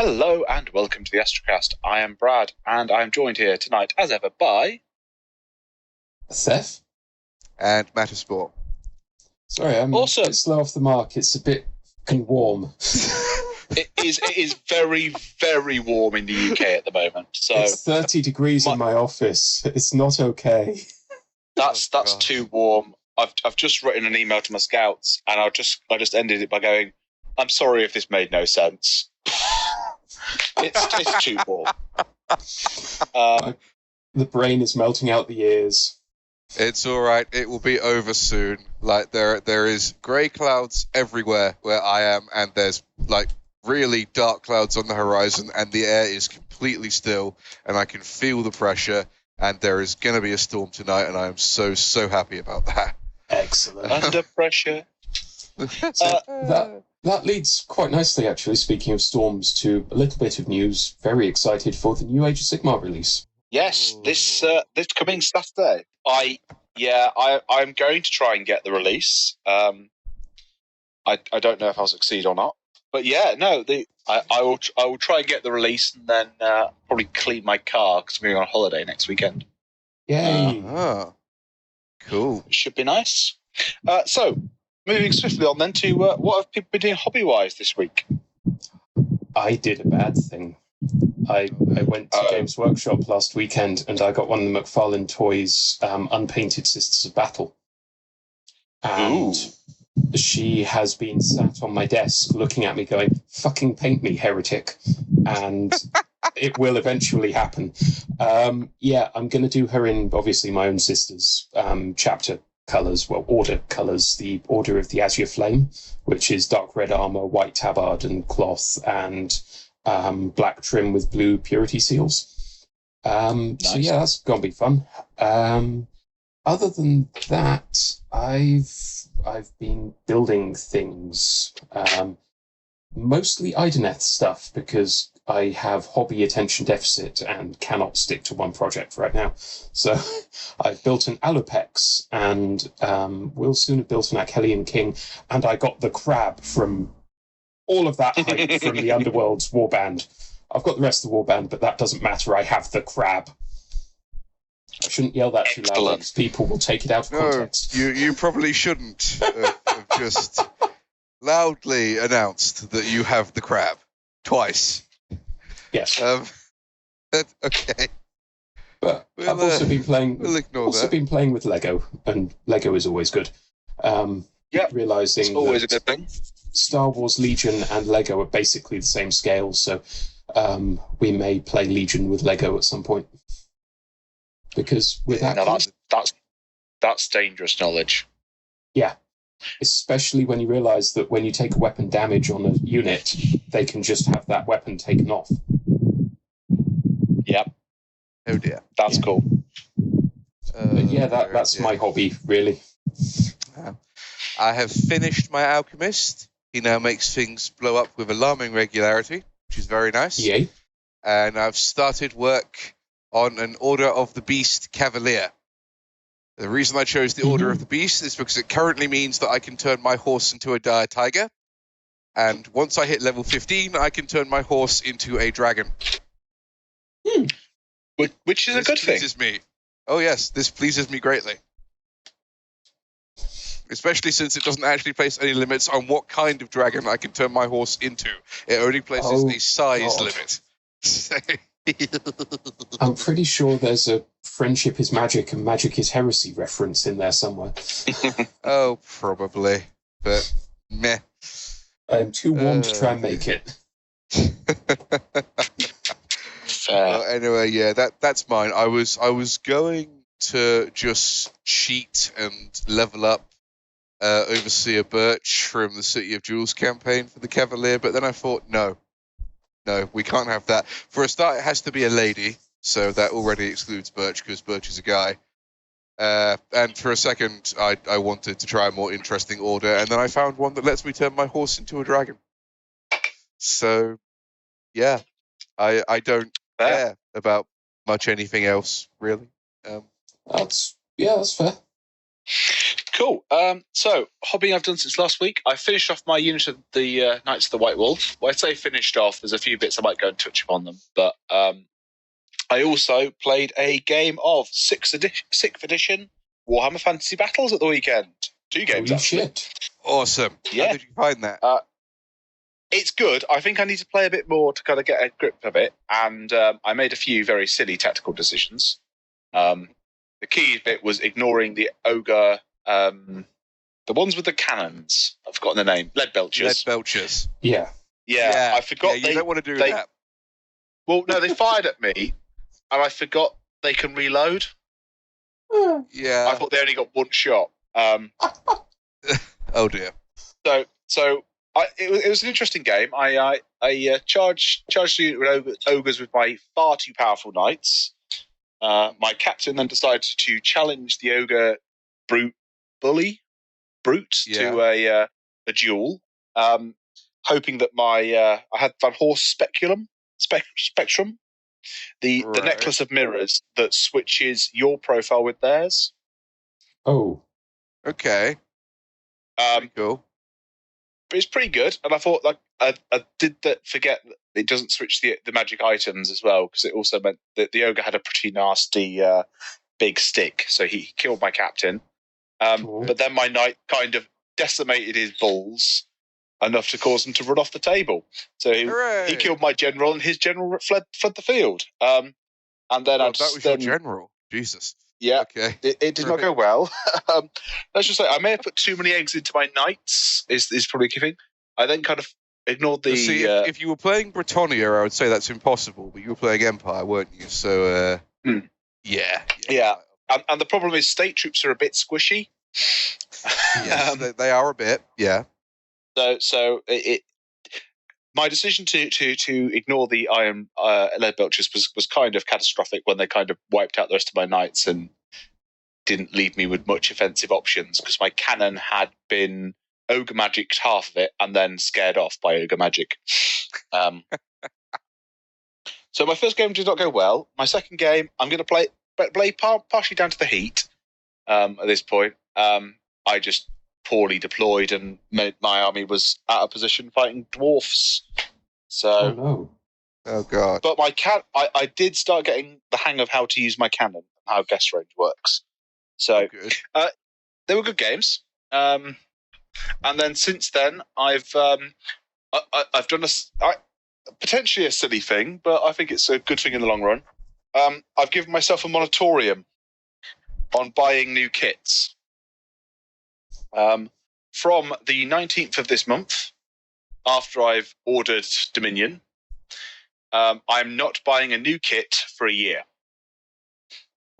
Hello and welcome to the Astrocast. I am Brad, and I'm joined here tonight, as ever, by Theff and Mataspore. Sorry, I'm a bit slow off the mark. It's a bit warm. It is very, very warm in the UK at the moment. So it's 30 degrees in my office. It's not okay. That's too warm. I've just written an email to my scouts, and I just ended it by going, "I'm sorry if this made no sense." It's too warm. The brain is melting out the ears. It's all right. It will be over soon. Like there is grey clouds everywhere where I am, and there's like really dark clouds on the horizon, and the air is completely still, and I can feel the pressure. And there is going to be a storm tonight, and I am so happy about that. Excellent. Under pressure. That leads quite nicely, actually, speaking of storms, to a little bit of news. Very excited for the new Age of Sigmar release. Yes, this coming Saturday. I'm going to try and get the release. I don't know if I'll succeed or not. But yeah, no, I will try and get the release, and then probably clean my car because I'm going on holiday next weekend. Yay! Cool. It should be nice. So, moving swiftly on then to what have people been doing hobby-wise this week? I did a bad thing. I went to Games Workshop last weekend, and I got one of the McFarlane Toys unpainted Sisters of Battle. And she has been sat on my desk looking at me going, "Fucking paint me, heretic." And it will eventually happen. I'm going to do her in, obviously, my own sister's chapter colours, order colours, the Order of the Azure Flame, which is dark red armour, white tabard and cloth, and black trim with blue purity seals. Nice. So yeah, that's going to be fun. Other than that, I've been building things, mostly Ideneth stuff, because I have hobby attention deficit and cannot stick to one project right now. So I've built an Alupex, and will soon have built an Achelian King, and I got the crab from all of that hype from the Underworld's warband. I've got the rest of the warband, but that doesn't matter. I have the crab. I shouldn't yell that too loudly because people will take it out of context. You probably shouldn't have just loudly announced that you have the crab twice. Yes. Okay. But I've also been playing. We'll ignore that. Been playing with Lego, and Lego is always good. Realizing it's always a good thing. Star Wars Legion and Lego are basically the same scale, so we may play Legion with Lego at some point. Because with that's dangerous knowledge. Yeah. Especially when you realise that when you take a weapon damage on a unit, they can just have that weapon taken off. Yep. Oh dear. That's cool. That's my hobby, really. I have finished my alchemist. He now makes things blow up with alarming regularity, which is very nice. Yay. And I've started work on an Order of the Beast Cavalier. The reason I chose the Order of the Beast is because it currently means that I can turn my horse into a dire tiger. And once I hit level 15, I can turn my horse into a dragon. Which is a good thing. This pleases me. Oh yes, this pleases me greatly. Especially since it doesn't actually place any limits on what kind of dragon I can turn my horse into. It only places a size limit. I'm pretty sure there's a friendship is magic and magic is heresy reference in there somewhere. Oh, probably. But meh. I'm too warm to try and make it. Well, anyway, yeah, that's mine. I was going to just cheat and level up Overseer Birch from the City of Jewels campaign for the Cavalier, but then I thought, no, we can't have that. For a start, it has to be a lady, so that already excludes Birch because Birch is a guy. And for a second, I wanted to try a more interesting order, and then I found one that lets me turn my horse into a dragon. So, yeah, I don't care about much anything else, really. That's fair. Cool. So, hobby I've done since last week. I finished off my unit of the Knights of the White Wolf. Well, I'd say finished off. There's a few bits I might go and touch upon them. But I also played a game of 6th edition Warhammer Fantasy Battles at the weekend. 2 games, actually. Shit. Awesome. Yeah. How did you find that? It's good. I think I need to play a bit more to kind of get a grip of it. And I made a few very silly tactical decisions. The key bit was ignoring the ogre... the ones with the cannons. I've forgotten the name. Lead belchers. Lead belchers. Yeah. Yeah, I forgot. Yeah, you don't want to do that. Well, no, they fired at me, and I forgot they can reload. Yeah. I thought they only got one shot. Oh dear. So it was an interesting game. I charged the ogres with my far too powerful knights. My captain then decided to challenge the ogre brute to a duel, hoping that I had Van Horse Spectrum, the necklace of mirrors that switches your profile with theirs. Oh, okay. Pretty cool. But it's pretty good, and I thought I did forget that it doesn't switch the magic items as well, because it also meant that the ogre had a pretty nasty big stick, so he killed my captain. cool. But then my knight kind of decimated his balls enough to cause him to run off the table. So he killed my general, and his general fled the field. And then that was your general. Jesus. Yeah. Okay. It did not go well. Let's just say I may have put too many eggs into my knights. Is probably a key thing. I then kind of ignored the. See, if you were playing Britannia, I would say that's impossible. But you were playing Empire, weren't you? So yeah. And the problem is state troops are a bit squishy. Yes, they are a bit. Yeah. So my decision to ignore the iron lead belchers was kind of catastrophic when they kind of wiped out the rest of my knights and didn't leave me with much offensive options, because my cannon had been ogre magicked half of it and then scared off by ogre magic. So my first game did not go well. My second game, I'm going to play partially down to the heat. At this point, I just poorly deployed, and my army was out of position fighting dwarfs. So, Oh no. Oh god. but I did start getting the hang of how to use my cannon and how guess range works. So Good. they were good games. And then since then, I've done potentially a silly thing, but I think it's a good thing in the long run. I've given myself a moratorium on buying new kits. From the 19th of this month, after I've ordered Dominion, I'm not buying a new kit for a year.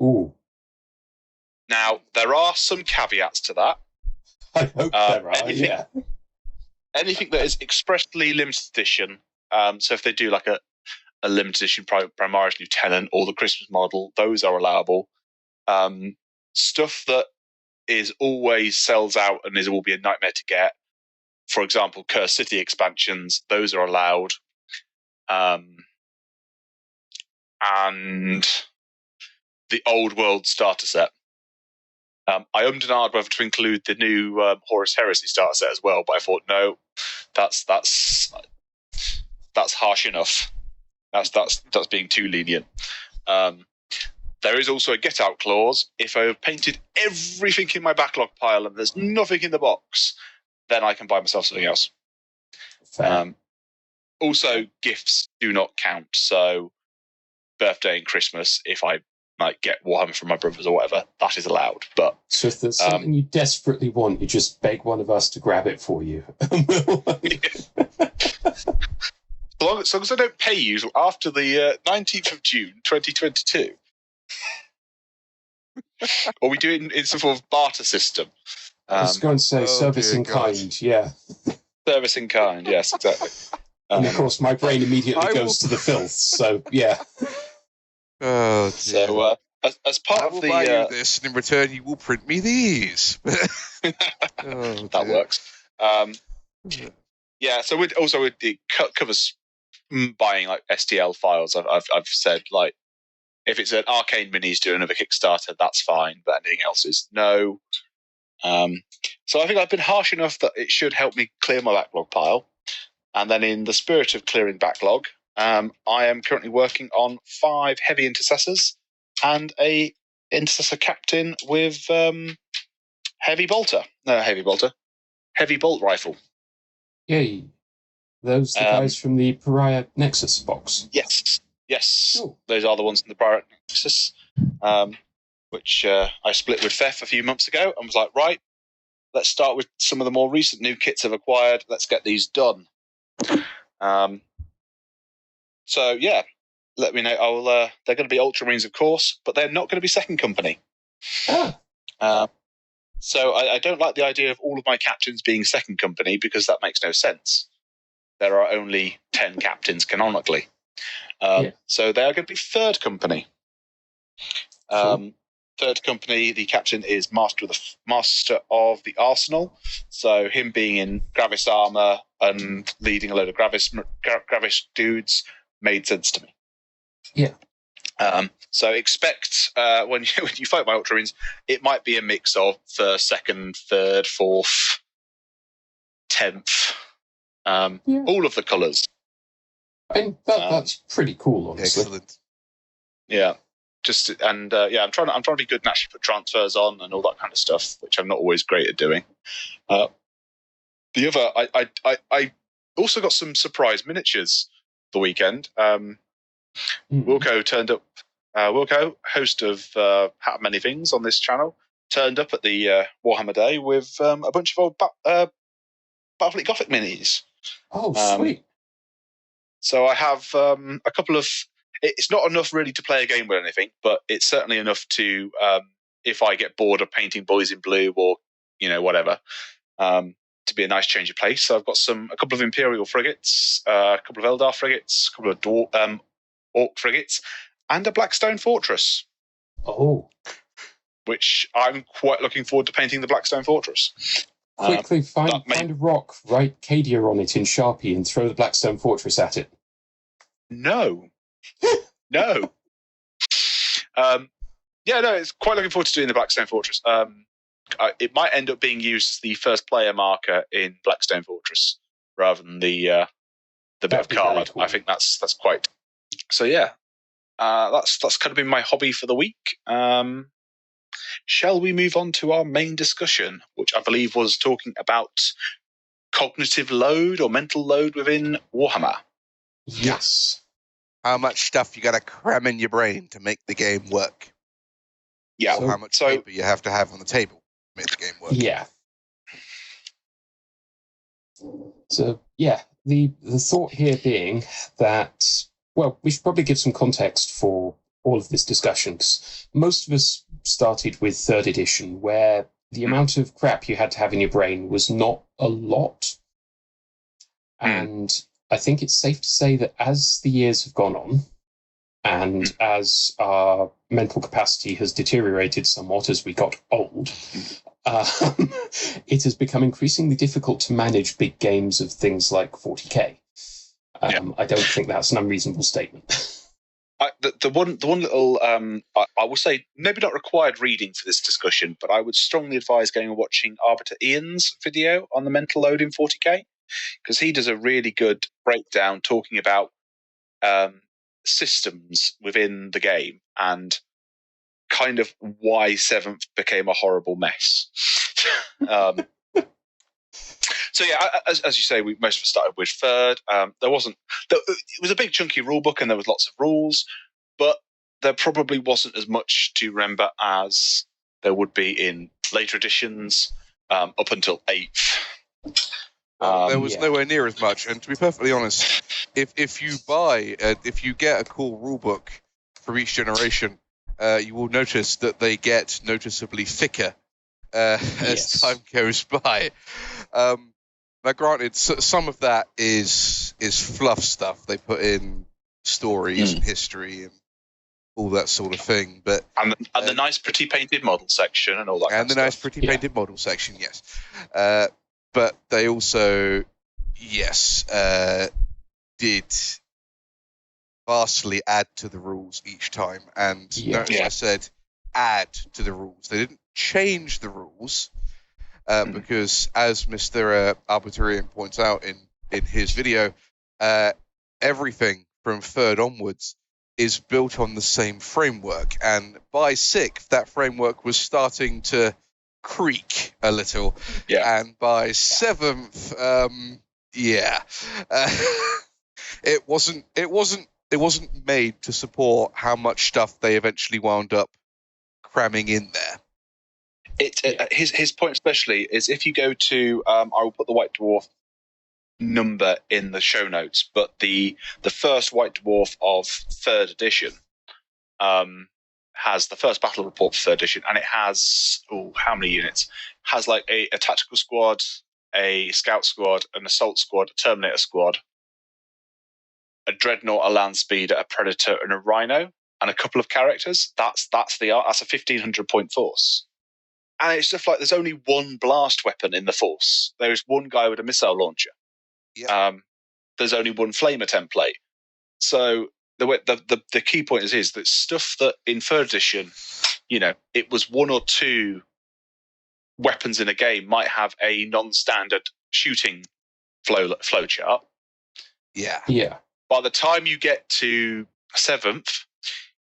Ooh. Now, there are some caveats to that. I hope there are. Yeah. Anything that is expressly limited edition, so if they do like a limited edition Primaris Lieutenant or the Christmas model, those are allowable. Stuff that is always sells out and will be a nightmare to get, for example, Curse City expansions, those are allowed. And the Old World starter set. I ummed and ahed whether to include the new Horus Heresy starter set as well, but I thought no, that's harsh enough. That's being too lenient. There is also a get out clause. If I have painted everything in my backlog pile and there's nothing in the box, then I can buy myself something else. Also, gifts do not count. So, birthday and Christmas, if I might get Warhammer from my brothers or whatever, that is allowed. But so if there's something you desperately want, you just beg one of us to grab it for you. As long as I don't pay you after the 19th of June, 2022. Or we do it in some form of barter system. I was going to say service in kind, yeah. Service in kind, yes, exactly. And of course, my brain immediately goes to the filth, so yeah. Oh, dear. So, as part of the... buy you this, and in return you will print me these. That works. Yeah, so it covers buying like STL files. I've said, like, if it's an Arcane Minis doing another Kickstarter, that's fine, but anything else is no. So I think I've been harsh enough that it should help me clear my backlog pile. And then in the spirit of clearing backlog, I am currently working on 5 heavy intercessors and a intercessor captain with heavy bolt rifle. Yay. Those the guys from the Pariah Nexus box? Yes. Cool. Those are the ones in the Pariah Nexus, which I split with Theff a few months ago and was like, right, let's start with some of the more recent new kits I've acquired. Let's get these done. So, yeah, let me know. They're going to be Ultramarines, of course, but they're not going to be second company. So I don't like the idea of all of my captains being second company because that makes no sense. There are only 10 captains canonically. So they are going to be third company. Third company, the captain is Master of the Arsenal. So him being in Gravis armor and leading a load of Gravis dudes made sense to me. Yeah. So expect when you fight my Ultramarines, it might be a mix of first, second, third, fourth, 10th, all of the colours. I mean, that's pretty cool, honestly. Excellent. Yeah. I'm trying to be good and actually put transfers on and all that kind of stuff, which I'm not always great at doing. The other, I also got some surprise miniatures the weekend. Wilco turned up. Wilco, host of Hat of Many Things on this channel, turned up at the Warhammer Day with a bunch of old Battlefleet Gothic minis. Oh, sweet. So I have a couple of. It's not enough really to play a game with anything, but it's certainly enough to, if I get bored of painting boys in blue or whatever, to be a nice change of pace. So I've got a couple of Imperial frigates, a couple of Eldar frigates, a couple of Orc frigates, and a Blackstone Fortress. Oh. Which I'm quite looking forward to painting the Blackstone Fortress. Quickly find a rock, write Cadia on it in Sharpie, and throw the Blackstone Fortress at it. No. No. It's quite looking forward to doing the Blackstone Fortress. It might end up being used as the first player marker in Blackstone Fortress rather than the bit of card. Cool. I think that's quite. So yeah, that's kind of been my hobby for the week. Shall we move on to our main discussion, which I believe was talking about cognitive load or mental load within Warhammer? Yes. How much stuff you got to cram in your brain to make the game work? Yeah. Or how much paper you have to have on the table to make the game work? Yeah. So, yeah, the thought here being that, well, we should probably give some context for all of this discussion, because most of us started with 3rd edition, where the amount of crap you had to have in your brain was not a lot. And I think it's safe to say that as the years have gone on, and as our mental capacity has deteriorated somewhat as we got old, it has become increasingly difficult to manage big games of things like 40k. I don't think that's an unreasonable statement. The one little I will say, maybe not required reading for this discussion, but I would strongly advise going and watching Arbiter Ian's video on the mental load in 40k, because he does a really good breakdown talking about systems within the game and kind of why 7th became a horrible mess. So yeah, as you say, most of us started with 3rd. It was a big chunky rule book and there was lots of rules, but there probably wasn't as much to remember as there would be in later editions up until 8th. There was nowhere near as much, and to be perfectly honest, if you get a cool rule book for each generation, you will notice that they get noticeably thicker as time goes by. Now, granted, some of that is fluff stuff. They put in stories and history and all that sort of thing, but and the nice, pretty painted model section and all that. And the nice, pretty painted model section, yes. But they also, did vastly add to the rules each time. And notice I said add to the rules. They didn't change the rules. because as Mr. Arbitarian points out in his video, everything from third onwards is built on the same framework, and by sixth, that framework was starting to creak a little, and by seventh, it wasn't made to support how much stuff they eventually wound up cramming in there. His point especially is if you go to I will put the White Dwarf number in the show notes, but the first White Dwarf of third edition has the first battle report for third edition, and it has how many units? Has like a tactical squad, a scout squad, an assault squad, a terminator squad, a dreadnought, a land speeder, a predator, and a rhino, and a couple of characters. That's a 1,500 point force. And it's just like there's only one blast weapon in the force. There is one guy with a missile launcher. Yeah. There's only one flamer template. So the key point is that stuff that in third edition, it was one or two weapons in a game might have a non-standard shooting flow chart. Yeah. Yeah. By the time you get to seventh,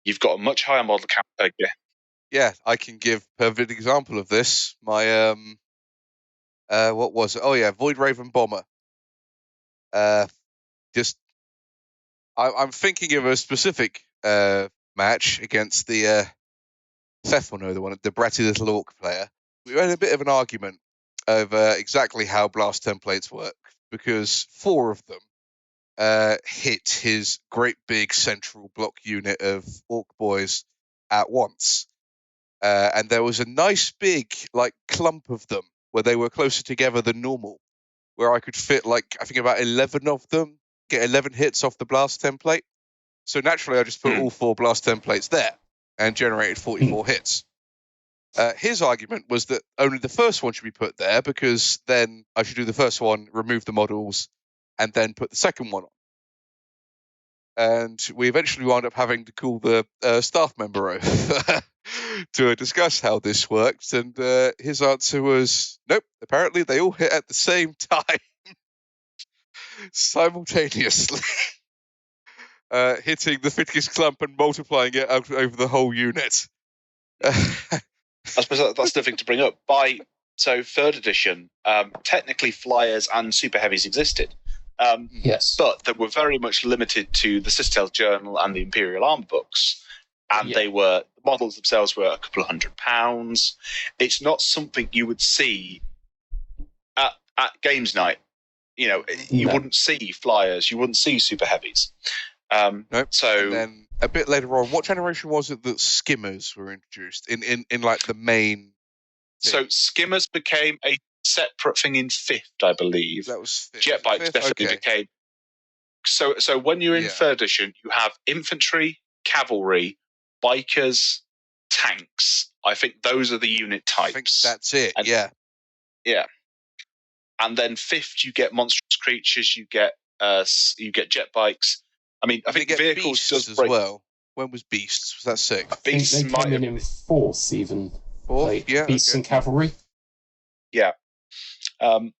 you've got a much higher model count per gear. Yeah, I can give a perfect example of this. My what was it? Oh yeah, Void Raven Bomber. I'm thinking of a specific match against the Theff, the bratty little orc player. We had a bit of an argument over exactly how blast templates work, because 4 of them hit his great big central block unit of orc boys at once. And there was a nice big clump of them where they were closer together than normal, where I could fit I think about 11 of them, get 11 hits off the blast template. So naturally I just put all 4 blast templates there and generated 44 hits. His argument was that only the first one should be put there, because then I should do the first one, remove the models, and then put the second one on. And we eventually wound up having to call the staff member over to discuss how this worked. And his answer was, nope, apparently they all hit at the same time, simultaneously, hitting the thickest clump and multiplying it out over the whole unit. I suppose that's the thing to bring up. So third edition, technically flyers and super heavies existed. Yes. But they were very much limited to the Citadel's Journal and the Imperial Armor books. And the models themselves were a couple of £100. It's not something you would see at games night. You wouldn't see flyers, you wouldn't see super heavies. Nope. So and then a bit later on, what generation was it that skimmers were introduced in the main thing? So skimmers became a separate thing in 5th, I believe. That was 5th. Jet bikes definitely became. So when you're in 3rd edition, you have infantry, cavalry, bikers, tanks. I think those are the unit types. I think that's it. Yeah. And then 5th, you get monstrous creatures. You get jet bikes. I mean, I think vehicles does as break. well. When was Beasts? Was that 6th? Beasts they came in 4th, even. 4th, Beasts and cavalry. Yeah. Now,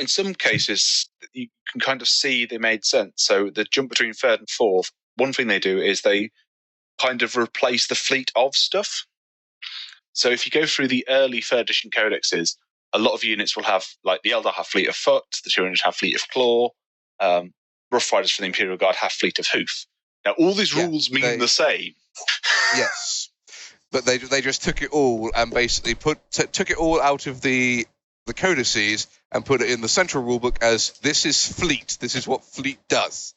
in some cases, you can kind of see they made sense. So the jump between 3rd and 4th, one thing they do is they kind of replace the fleet of stuff. So if you go through the early 3rd edition codexes, a lot of units will have, the Eldar have fleet of foot, the 200 have fleet of claw, Rough Riders for the Imperial Guard have fleet of hoof. Now, all these rules mean the same. Yes. But they just took it all and basically took it all out of the codices and put it in the central rulebook as this is fleet. This is what fleet does.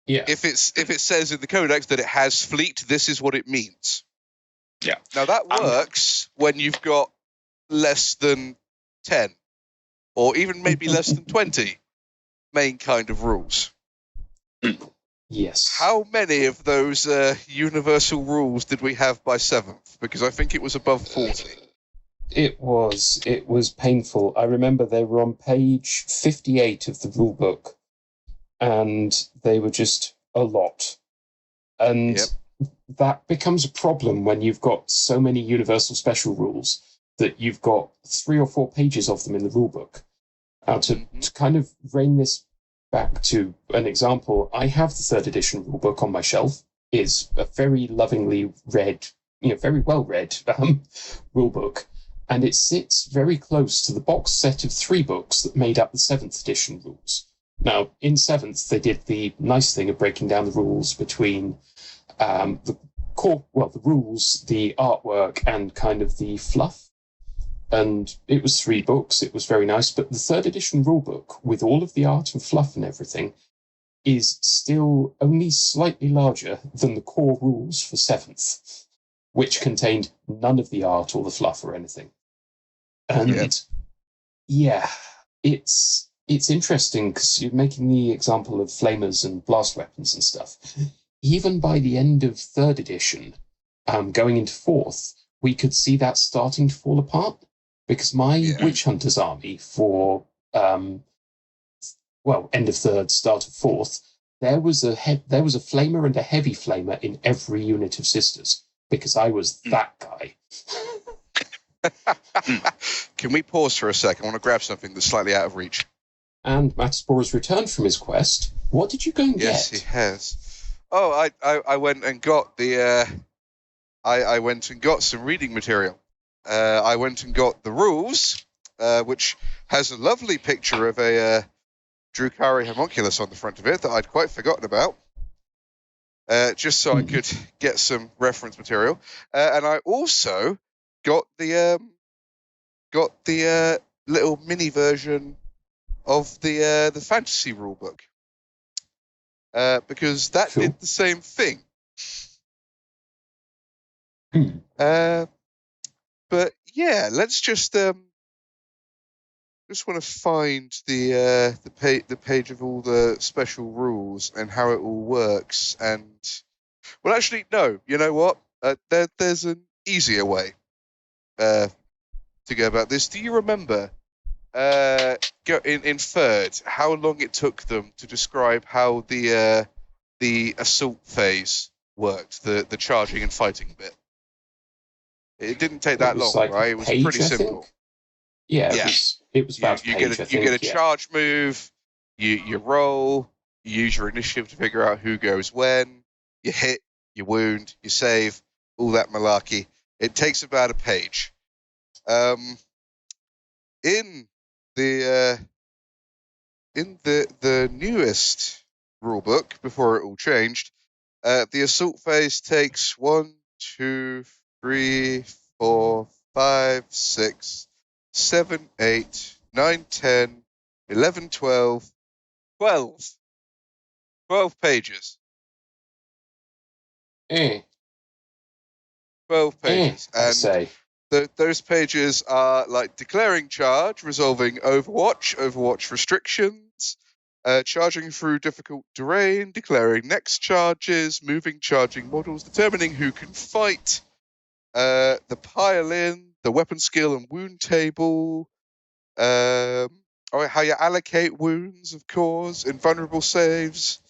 Yeah. If it says in the codex that it has fleet, this is what it means. Yeah. Now that works when you've got less than 10 or even maybe less than 20 main kind of rules. Yes. How many of those universal rules did we have by 7th? Because I think it was above 40. It was painful. I remember they were on page 58 of the rulebook, and they were just a lot. And that becomes a problem when you've got so many universal special rules that you've got 3 or 4 pages of them in the rulebook. To kind of rein this back to an example, I have the 3rd edition rulebook on my shelf. It's a very lovingly read, very well read rulebook, and it sits very close to the box set of 3 books that made up the 7th edition rules. Now, in 7th, they did the nice thing of breaking down the rules between the rules, the artwork, and kind of the fluff. And it was 3 books. It was very nice. But the 3rd edition rulebook, with all of the art and fluff and everything, is still only slightly larger than the core rules for 7th, which contained none of the art or the fluff or anything. And it's interesting because you're making the example of flamers and blast weapons and stuff. Even by the end of 3rd edition, going into 4th, we could see that starting to fall apart. Because my Witch Hunters army for, end of 3rd, start of 4th, there was a flamer and a heavy flamer in every unit of Sisters, because I was that guy. Can we pause for a second? I want to grab something that's slightly out of reach. And Mataspore has returned from his quest. What did you go and get? Yes, he has. Oh, I went and got I went and got some reading material. I went and got the rules, which has a lovely picture of a Drukari homunculus on the front of it that I'd quite forgotten about, just so I could get some reference material. And I also got the little mini version of the fantasy rulebook, because that did the same thing. But yeah, let's just want to find the page of all the special rules and how it all works. And well, actually, no. You know what? There's an easier way to go about this. Do you remember in 3rd how long it took them to describe how the assault phase worked, the charging and fighting bit? It didn't take that long, right? It was pretty simple. Yeah, it was about you get a charge move, you roll, you use your initiative to figure out who goes when, you hit, you wound, you save, all that malarkey. It takes about a page. In the newest rulebook, before it all changed, the assault phase takes 1, 2, 3, 4, 5, 6, 7, 8, 9, 10, 11, 12 pages. 12 pages. And those pages are like declaring charge, resolving Overwatch restrictions, charging through difficult terrain, declaring next charges, moving charging models, determining who can fight, the pile-in, the weapon skill and wound table, how you allocate wounds, of course, invulnerable saves,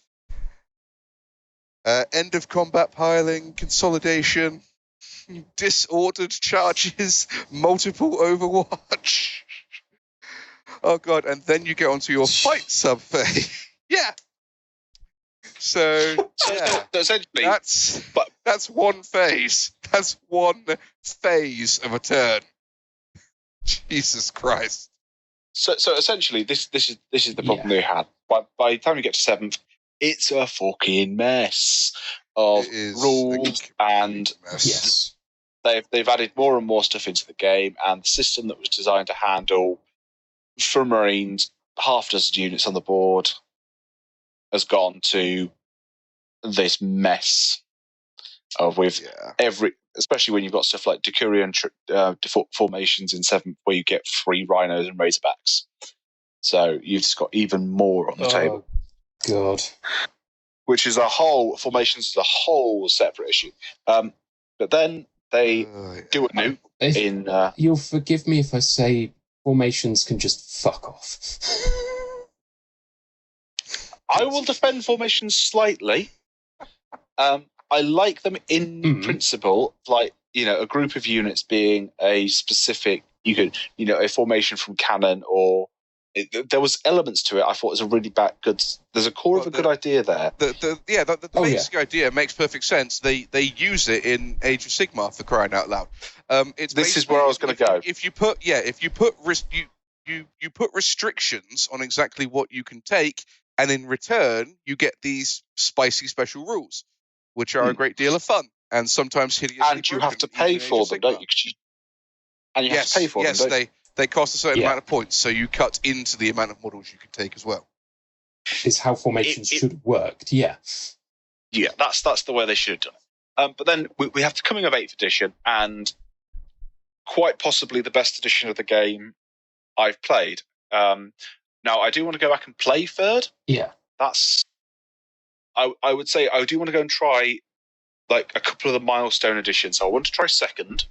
end of combat piling, consolidation, disordered charges, multiple Overwatch. Oh god, and then you get onto your fight subphase. Yeah. So essentially, that's one phase. That's one phase of a turn. Jesus Christ. So essentially, this is the problem they had. By the time you get to 7th, it's a fucking mess of rules, and they've added more and more stuff into the game, and the system that was designed to handle for Marines half a dozen units on the board has gone to this mess of especially when you've got stuff like Decurion default formations in 7th, where you get 3 rhinos and razorbacks. So you've just got even more on the table. God. Which is formations is a whole separate issue. But then they do a new in. You'll forgive me if I say formations can just fuck off. I will defend formations slightly. I like them in principle. Like, a group of units being a specific, a formation from cannon, or there was elements to it. I thought was a really good. There's a core of a good idea there. The basic idea makes perfect sense. They use it in Age of Sigmar, for crying out loud. This is where I was going to go. If you put restrictions on exactly what you can take, and in return you get these spicy special rules, which are a great deal of fun and sometimes hideously and you have to pay for them, don't you? And you have to pay for them. Yes, they cost a certain amount of points, so you cut into the amount of models you can take as well. Is how formations should have worked. Yeah, that's the way they should have done it. But then we have the coming of 8th edition, and quite possibly the best edition of the game I've played. Now, I do want to go back and play 3rd. Yeah, I would say I do want to go and try like a couple of the milestone editions. So I want to try 2nd,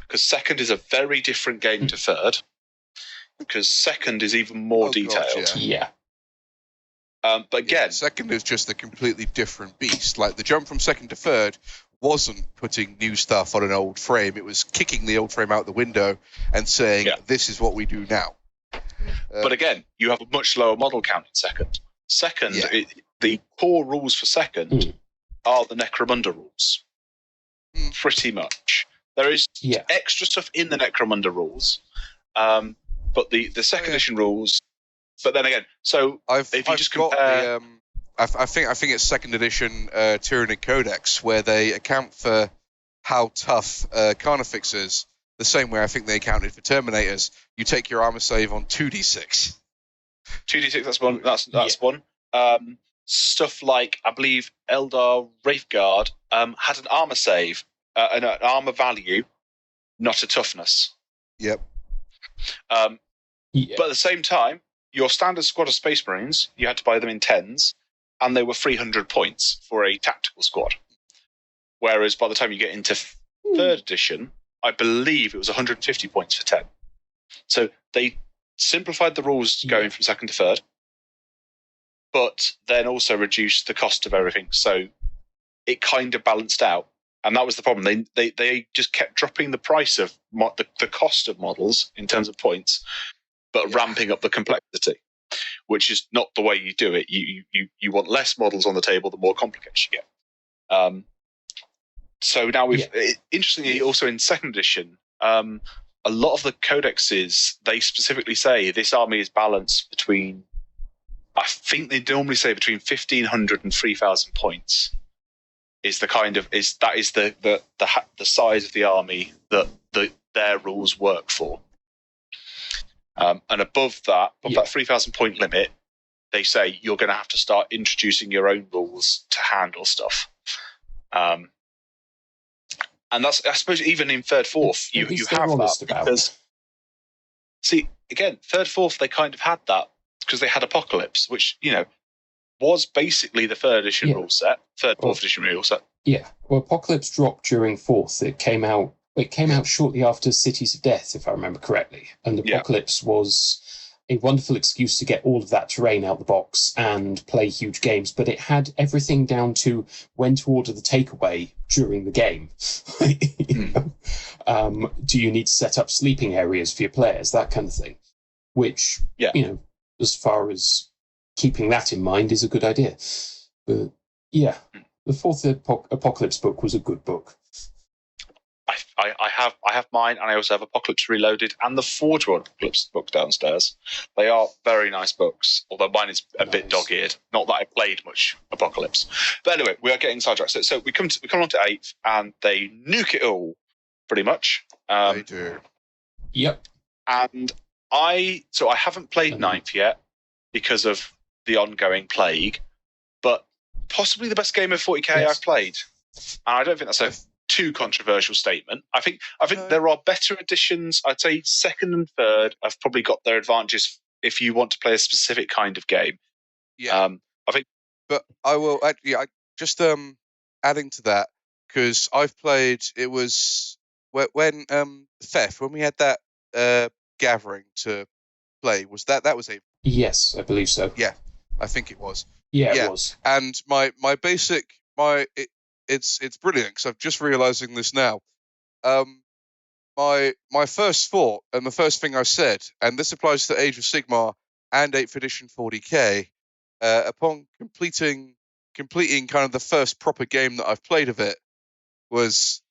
because 2nd is a very different game to 3rd, because 2nd is even more detailed. God, yeah. But again, 2nd is just a completely different beast. Like the jump from 2nd to 3rd wasn't putting new stuff on an old frame. It was kicking the old frame out the window and saying, this is what we do now. But again, you have a much lower model count in 2nd. 2nd, the core rules for 2nd are the Necromunda rules. Pretty much. There is extra stuff in the Necromunda rules, but the 2nd edition rules. But then again, so if you just compare, I think it's 2nd edition Tyranid Codex, where they account for how tough Carnifex is, the same way I think they accounted for Terminators. You take your armor save on 2d6. 2d6. That's one. That's one. Stuff like, I believe Eldar Wraithguard had an armor save, an armor value, not a toughness. Yep. But at the same time, your standard squad of Space Marines, you had to buy them in 10s, and they were 300 points for a tactical squad. Whereas by the time you get into 3rd edition, I believe it was 150 points for 10. So they simplified the rules going from 2nd to 3rd, but then also reduced the cost of everything. So it kind of balanced out. And that was the problem. They just kept dropping the price of the cost of models in terms of points, but ramping up the complexity, which is not the way you do it. You want less models on the table, the more complicated you get. So now interestingly, also in 2nd edition, a lot of the codexes, they specifically say this army is balanced between, I think they normally say between 1,500 and 3,000 points is the size of the army that their rules work for. And above that 3,000 point limit, they say you're going to have to start introducing your own rules to handle stuff. And that's, I suppose, even in 3rd, 4th, you have that. Because, see, again, 3rd, 4th, they kind of had that because they had Apocalypse, which, was basically the 3rd edition rule set, 3rd, 4th edition rule set. Yeah, well, Apocalypse dropped during 4th. It came out shortly after Cities of Death, if I remember correctly. And Apocalypse was a wonderful excuse to get all of that terrain out the box and play huge games, but it had everything down to when to order the takeaway during the game. Do you need to set up sleeping areas for your players, that kind of thing, which, as far as keeping that in mind, is a good idea. But the 4th Apocalypse book was a good book. I have mine, and I also have Apocalypse Reloaded and the Forge World Apocalypse book downstairs. They are very nice books, although mine is a bit dog-eared. Not that I played much Apocalypse, but anyway, we are getting sidetracked. So we come on to 8th, and they nuke it all, pretty much. They do. Yep. And I haven't played 9th yet because of the ongoing plague, but possibly the best game of 40k I've played, and I don't think that's a too controversial statement. I think there are better editions. I'd say 2nd and 3rd have probably got their advantages if you want to play a specific kind of game. Yeah, I think. But I will. I just adding to that, because I've played. It was when Theff, when we had that gathering to play. Was that was a? Yes, I believe so. Yeah, I think it was. Yeah, it was. And my basic it's brilliant because I'm just realizing this now. My first thought and the first thing I said, and this applies to Age of Sigmar and 8th edition 40k, upon completing kind of the first proper game that I've played of it, was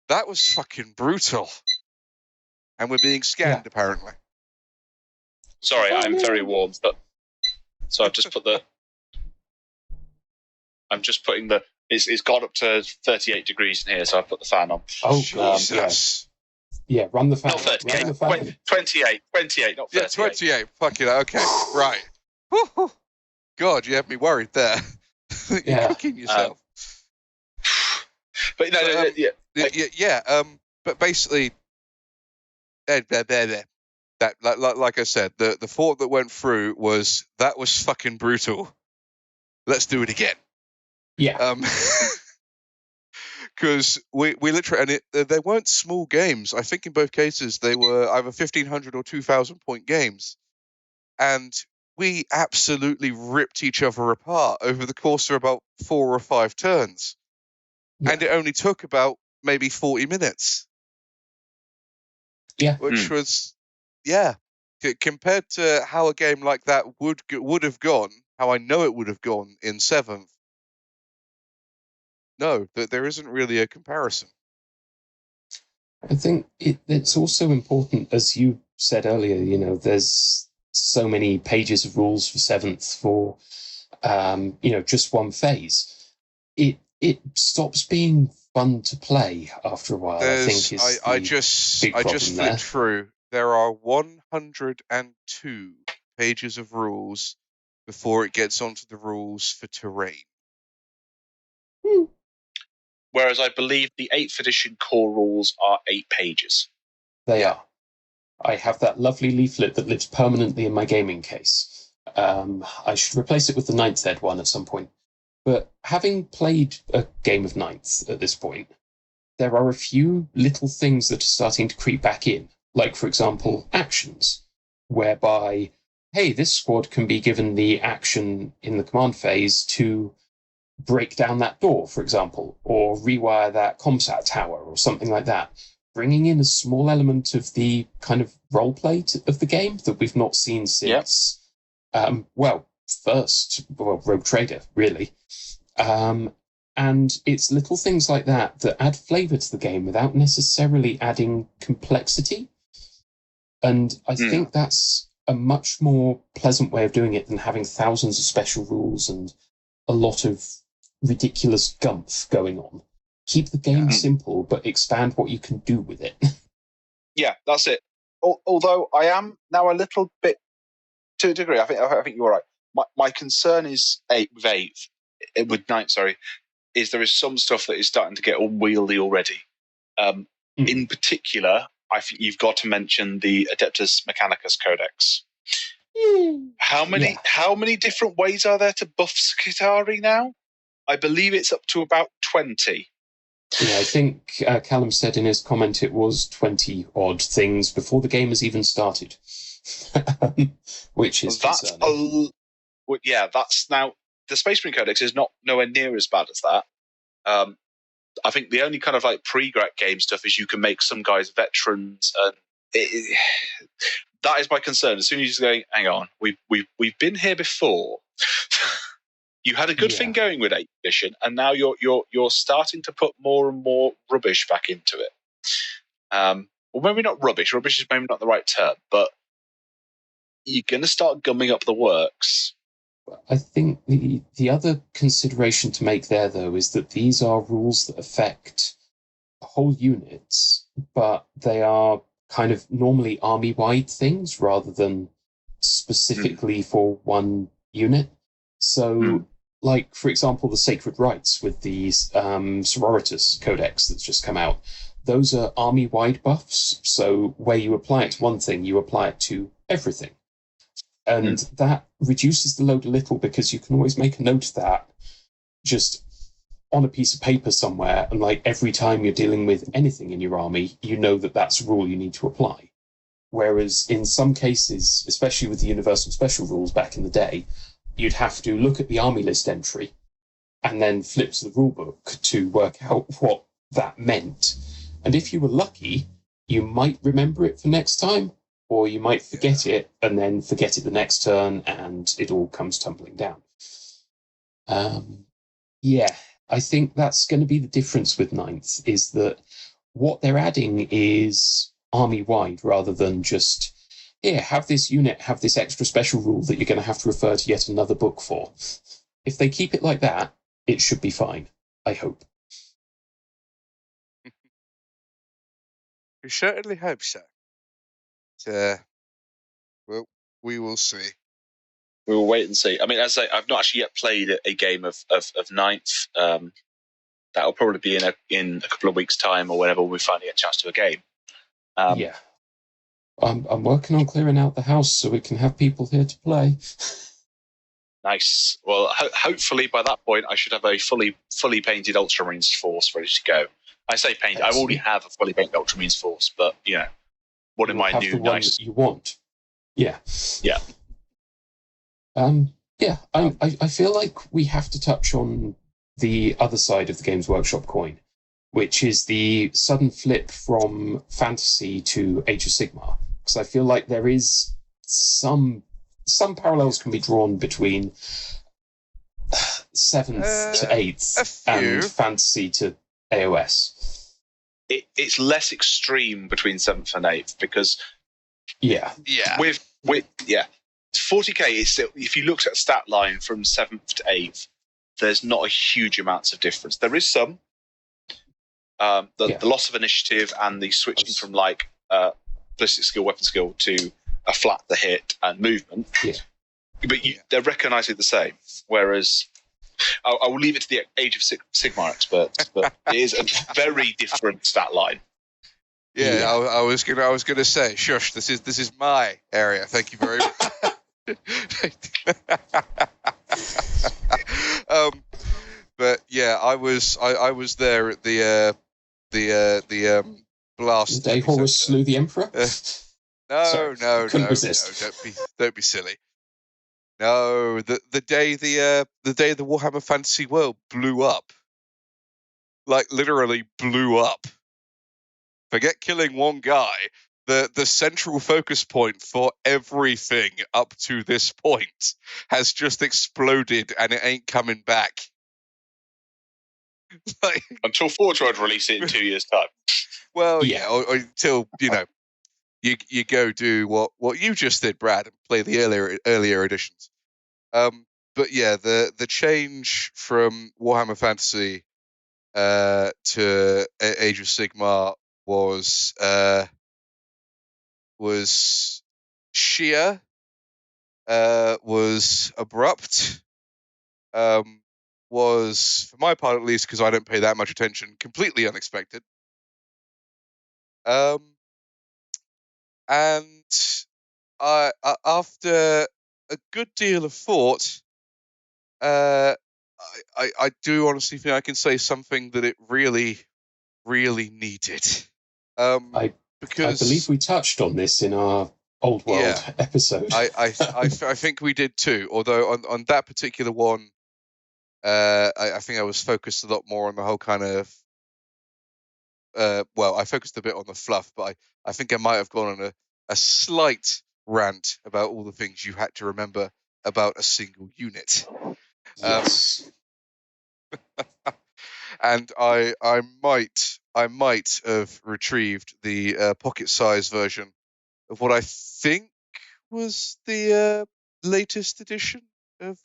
that was fucking brutal. And we're being scanned, apparently. Sorry, I'm very warm, but so I've just put it's gone up to 38 degrees in here, so I've put the fan on. Oh, Jesus. Yeah, run the fan. Not 38, 28, not 38. Yeah, 28. Fuck it. Okay, right. God, you have me worried there. You're cooking yourself. But but basically, that like I said, the thought that went through was that was fucking brutal. Let's do it again. Yeah. Because we literally, and they weren't small games. I think in both cases they were either 1,500 or 2,000 point games, and we absolutely ripped each other apart over the course of about 4 or 5 turns, and it only took about maybe 40 minutes. Yeah, which was compared to how a game like that would have gone, how I know it would have gone in 7th. No, there isn't really a comparison. I think it's also important, as you said earlier, there's so many pages of rules for 7th for, just one phase. It stops being fun to play after a while, I think I just flipped through. There are 102 pages of rules before it gets onto the rules for terrain. Whereas I believe the 8th edition core rules are 8 pages. They are. I have that lovely leaflet that lives permanently in my gaming case. I should replace it with the 9th ed one at some point. But having played a game of 9th at this point, there are a few little things that are starting to creep back in. Like, for example, actions, whereby, hey, this squad can be given the action in the command phase to break down that door, for example, or rewire that ComSat tower or something like that, bringing in a small element of the kind of roleplay of the game that we've not seen since, Rogue Trader, really. And it's little things like that that add flavour to the game without necessarily adding complexity. And I think that's a much more pleasant way of doing it than having thousands of special rules and a lot of ridiculous gumph going on. Keep the game simple, but expand what you can do with it. Yeah, that's it. Although I am now a little bit, to a degree, I think you're right. My concern is with 9th, is there is some stuff that is starting to get unwieldy already. In particular, I think you've got to mention the Adeptus Mechanicus Codex. How many different ways are there to buff Skitarii now? I believe it's up to about 20. Yeah, I think Callum said in his comment it was 20 odd things before the game has even started, which is concerning. That's now the Space Marine Codex is nowhere near as bad as that. I think the only kind of like pre-Grat game stuff is you can make some guys veterans, and that is my concern. As soon as you're going, hang on, we've been here before. You had a good thing going with 8th edition, and now you're starting to put more and more rubbish back into it. Well, maybe not rubbish. Rubbish is maybe not the right term, but you're going to start gumming up the works. I think the other consideration to make there, though, is that these are rules that affect whole units, but they are kind of normally army-wide things rather than specifically for one unit. So, like, for example, the Sacred Rites with the Sororitas Codex that's just come out, those are army-wide buffs. So where you apply it to one thing, you apply it to everything. And that reduces the load a little because you can always make a note of that just on a piece of paper somewhere. And like every time you're dealing with anything in your army, you know that that's a rule you need to apply. Whereas in some cases, especially with the Universal Special rules back in the day, you'd have to look at the army list entry and then flipped the rulebook to work out what that meant. And if you were lucky, you might remember it for next time, or you might forget it and then forget it the next turn, and it all comes tumbling down. I think that's going to be the difference with Ninth, is that what they're adding is army-wide rather than just, have this unit, have this extra special rule that you're going to have to refer to yet another book for. If they keep it like that, it should be fine, I hope. We certainly hope so. Well, we will see. We will wait and see. I mean, as I say, I've not actually yet played a game of Ninth. That'll probably be in a couple of weeks' time or whenever we finally get a chance to a game. I'm working on clearing out the house so we can have people here to play. Nice. Well, hopefully by that point I should have a fully painted Ultramarines force ready to go. I say painted. I already have a fully painted Ultramarines force, but what am I new nice? That you want? Yeah. Yeah. I feel like we have to touch on the other side of the Games Workshop coin, which is the sudden flip from fantasy to Age of Sigmar. Because I feel like there is some parallels can be drawn between 7th to 8th and fantasy to AOS. It's less extreme between 7th and 8th because with 40k is still, if you looked at stat line from 7th to 8th, there's not a huge amounts of difference. There is some. The loss of initiative and the switching from ballistic skill, weapon skill to a flat to hit and movement. Yeah. But they're recognising the same. Whereas I will leave it to the Age of Sigmar experts, but it is a very different stat line. Yeah, I was gonna say, shush, this is my area. Thank you very much. But yeah, I was there at the blast. The day Horus slew the Emperor. No, resist. Don't be silly. No, the day the Warhammer Fantasy World blew up, like literally blew up. Forget killing one guy. The central focus point for everything up to this point has just exploded, and it ain't coming back. Until Forge World release it in 2 years' time. Well, or until you go do what you just did, Brad, and play the earlier editions. But yeah, the change from Warhammer Fantasy to Age of Sigmar was sheer, was abrupt, was, for my part at least, because I don't pay that much attention, completely unexpected. And I after a good deal of thought, I do honestly think I can say something that it really, really needed. I believe we touched on this in our Old World episode. I think we did too. Although on that particular one, I think I was focused a lot more on the whole kind of. I focused a bit on the fluff, but I think I might have gone on a slight rant about all the things you had to remember about a single unit. Yes. And I might have retrieved the pocket-sized version of what I think was the latest edition of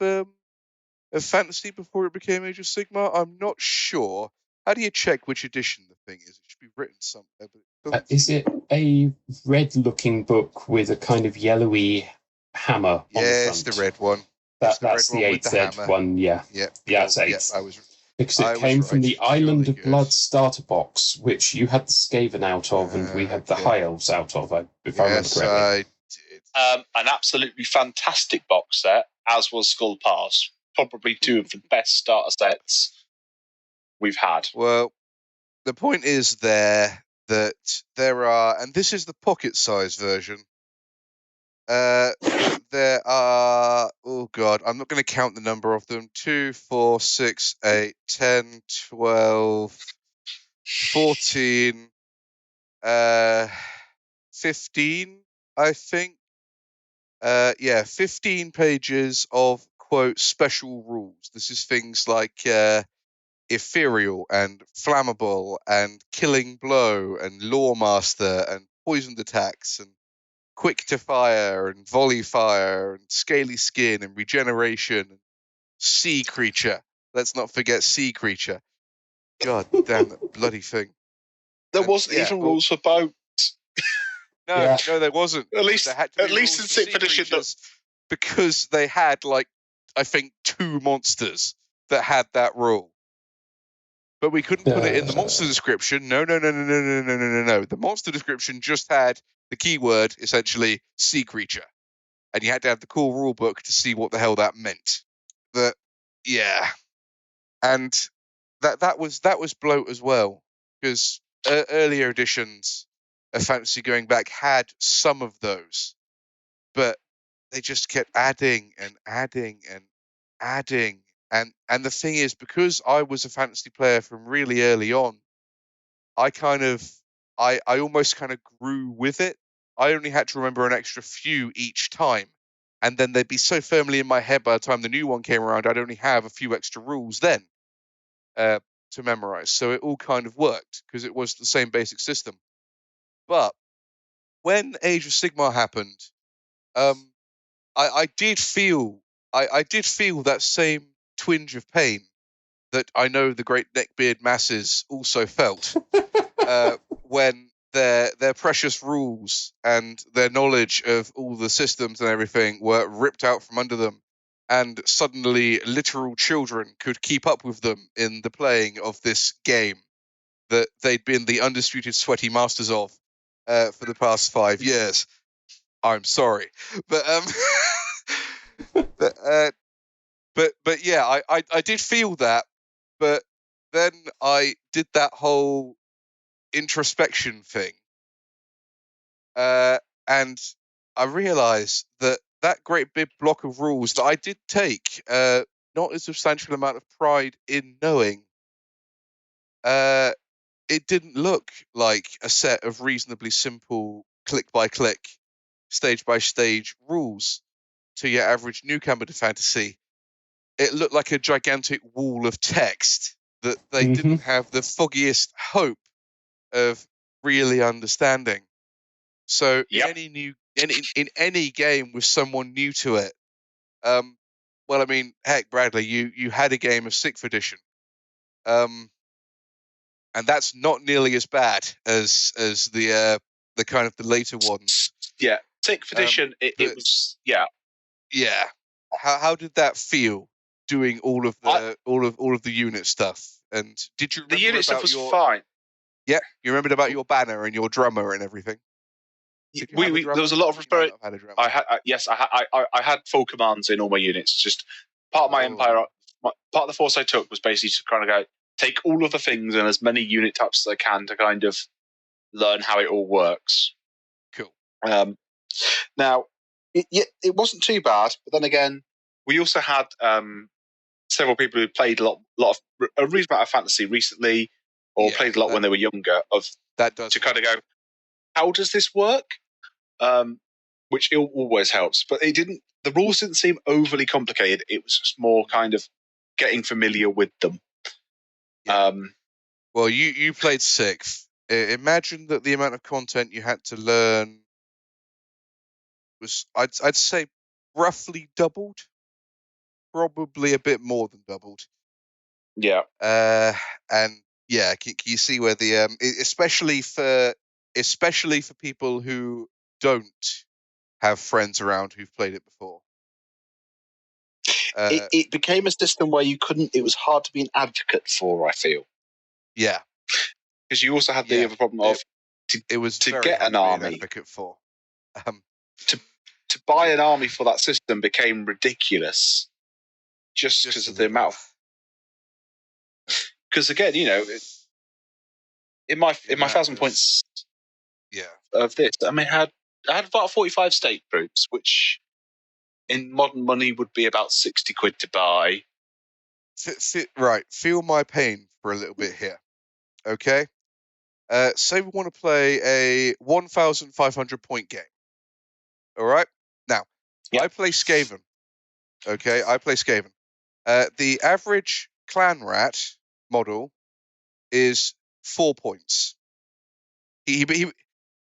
Fantasy before it became Age of Sigmar. I'm not sure. How do you check which edition the thing is? It should be written somewhere. But is it a red-looking book with a kind of yellowy hammer on the front? Yeah, it's the red one. That's the 8th one, yeah. Yeah, it's 8th. Yeah, because it came from the Island of Blood starter box, which you had the Skaven out of, and we had the High Elves out of, if I remember correctly. I did. An absolutely fantastic box set, as was Skull Pass. Probably two of the best starter sets we've had. Well, the point is that there are, and this is the pocket-sized version, there are, oh God, I'm not going to count the number of them. 2, 4, 6, 8, 10, 12, 14, 15, I think. 15 pages of, quote, special rules. This is things like ethereal and flammable and killing blow and lawmaster and poisoned attacks and quick to fire and volley fire and scaly skin and regeneration and sea creature. Let's not forget sea creature. God damn that bloody thing. There wasn't even rules for boat. No, there wasn't. At least in 6th edition, because they had I think 2 monsters that had that rule. But we couldn't put it in the monster description. No. The monster description just had the keyword, essentially, sea creature. And you had to have the cool rule book to see what the hell that meant. And that was bloat as well. Because earlier editions of Fantasy going back had some of those. But they just kept adding and adding and adding. And the thing is, because I was a fantasy player from really early on, I almost kind of grew with it. I only had to remember an extra few each time. And then they'd be so firmly in my head by the time the new one came around, I'd only have a few extra rules then to memorize. So it all kind of worked because it was the same basic system. But when Age of Sigmar happened, I did feel that same twinge of pain that I know the great neckbeard masses also felt when their precious rules and their knowledge of all the systems and everything were ripped out from under them, and suddenly literal children could keep up with them in the playing of this game that they'd been the undisputed sweaty masters of for the past 5 years. I'm sorry, but but yeah, I did feel that, but then I did that whole introspection thing, and I realized that great big block of rules that I did take not a substantial amount of pride in knowing, it didn't look like a set of reasonably simple click by click, stage by stage rules to your average newcomer to fantasy. It looked like a gigantic wall of text that they didn't have the foggiest hope of really understanding. So in any game with someone new to it, well, I mean, heck, Bradley, you had a game of 6th edition, and that's not nearly as bad as the kind of the later ones. Yeah, 6th edition. It was yeah. How did that feel? Doing all of the unit stuff, and did you remember the unit stuff was fine? Yeah, you remembered about your banner and your drummer and everything. There was a lot of respect. I had full commands in all my units. Just part of my empire, part of the force I took was basically to kind of go take all of the things and as many unit types as I can to kind of learn how it all works. Cool. Now, it wasn't too bad, but then again, we also had several people who played a reasonable amount of fantasy recently, or played a lot when they were younger. Kind of go, how does this work? Which always helps, but it didn't. The rules didn't seem overly complicated. It was just more kind of getting familiar with them. Yeah. Well, you played 6th. Imagine that the amount of content you had to learn was, I'd say, roughly doubled. Probably a bit more than doubled. Yeah. And yeah, can you see where the especially for people who don't have friends around who've played it before. It became a system where you couldn't. It was hard to be an advocate for. I feel. Yeah. Because you also had the other problem of to get an army. An advocate for. To buy an army for that system became ridiculous. Just because of the amount. Because again, you know, in my 1,000 points, of this, I mean, I had I had about 45 state troops, which in modern money would be about 60 quid to buy. Right, feel my pain for a little bit here. Okay? Say we want to play a 1,500 point game. All right? Now, I play Skaven. Okay, I play Skaven. The average clan rat model is 4 points. He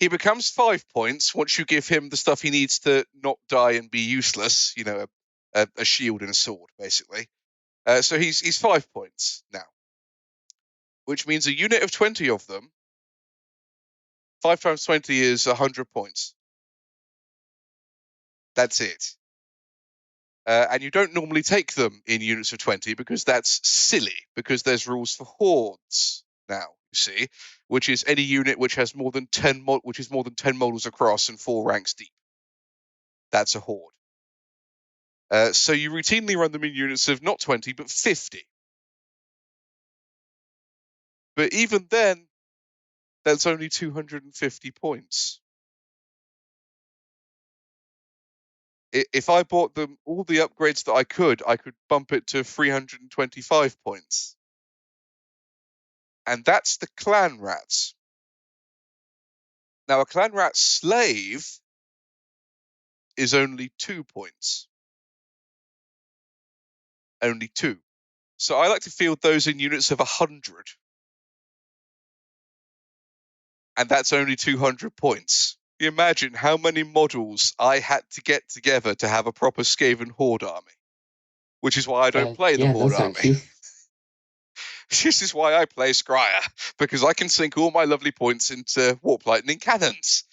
becomes 5 points once you give him the stuff he needs to not die and be useless. You know, a shield and a sword, basically. So he's 5 points now, which means a unit of 20 of them. 5 times 20 is 100 points. That's it. And you don't normally take them in units of 20 because that's silly, because there's rules for hordes now, you see, which is any unit which has more than 10 models across and 4 ranks deep. That's a horde. So you routinely run them in units of not 20, but 50. But even then, that's only 250 points. If I bought them all the upgrades that I could bump it to 325 points. And that's the clan rats. Now, a clan rat slave is only 2 points. Only 2. So I like to field those in units of 100. And that's only 200 points. You imagine how many models I had to get together to have a proper Skaven Horde army. Which is why I don't play the Horde army. This is why I play Scryer, because I can sink all my lovely points into Warp Lightning cannons.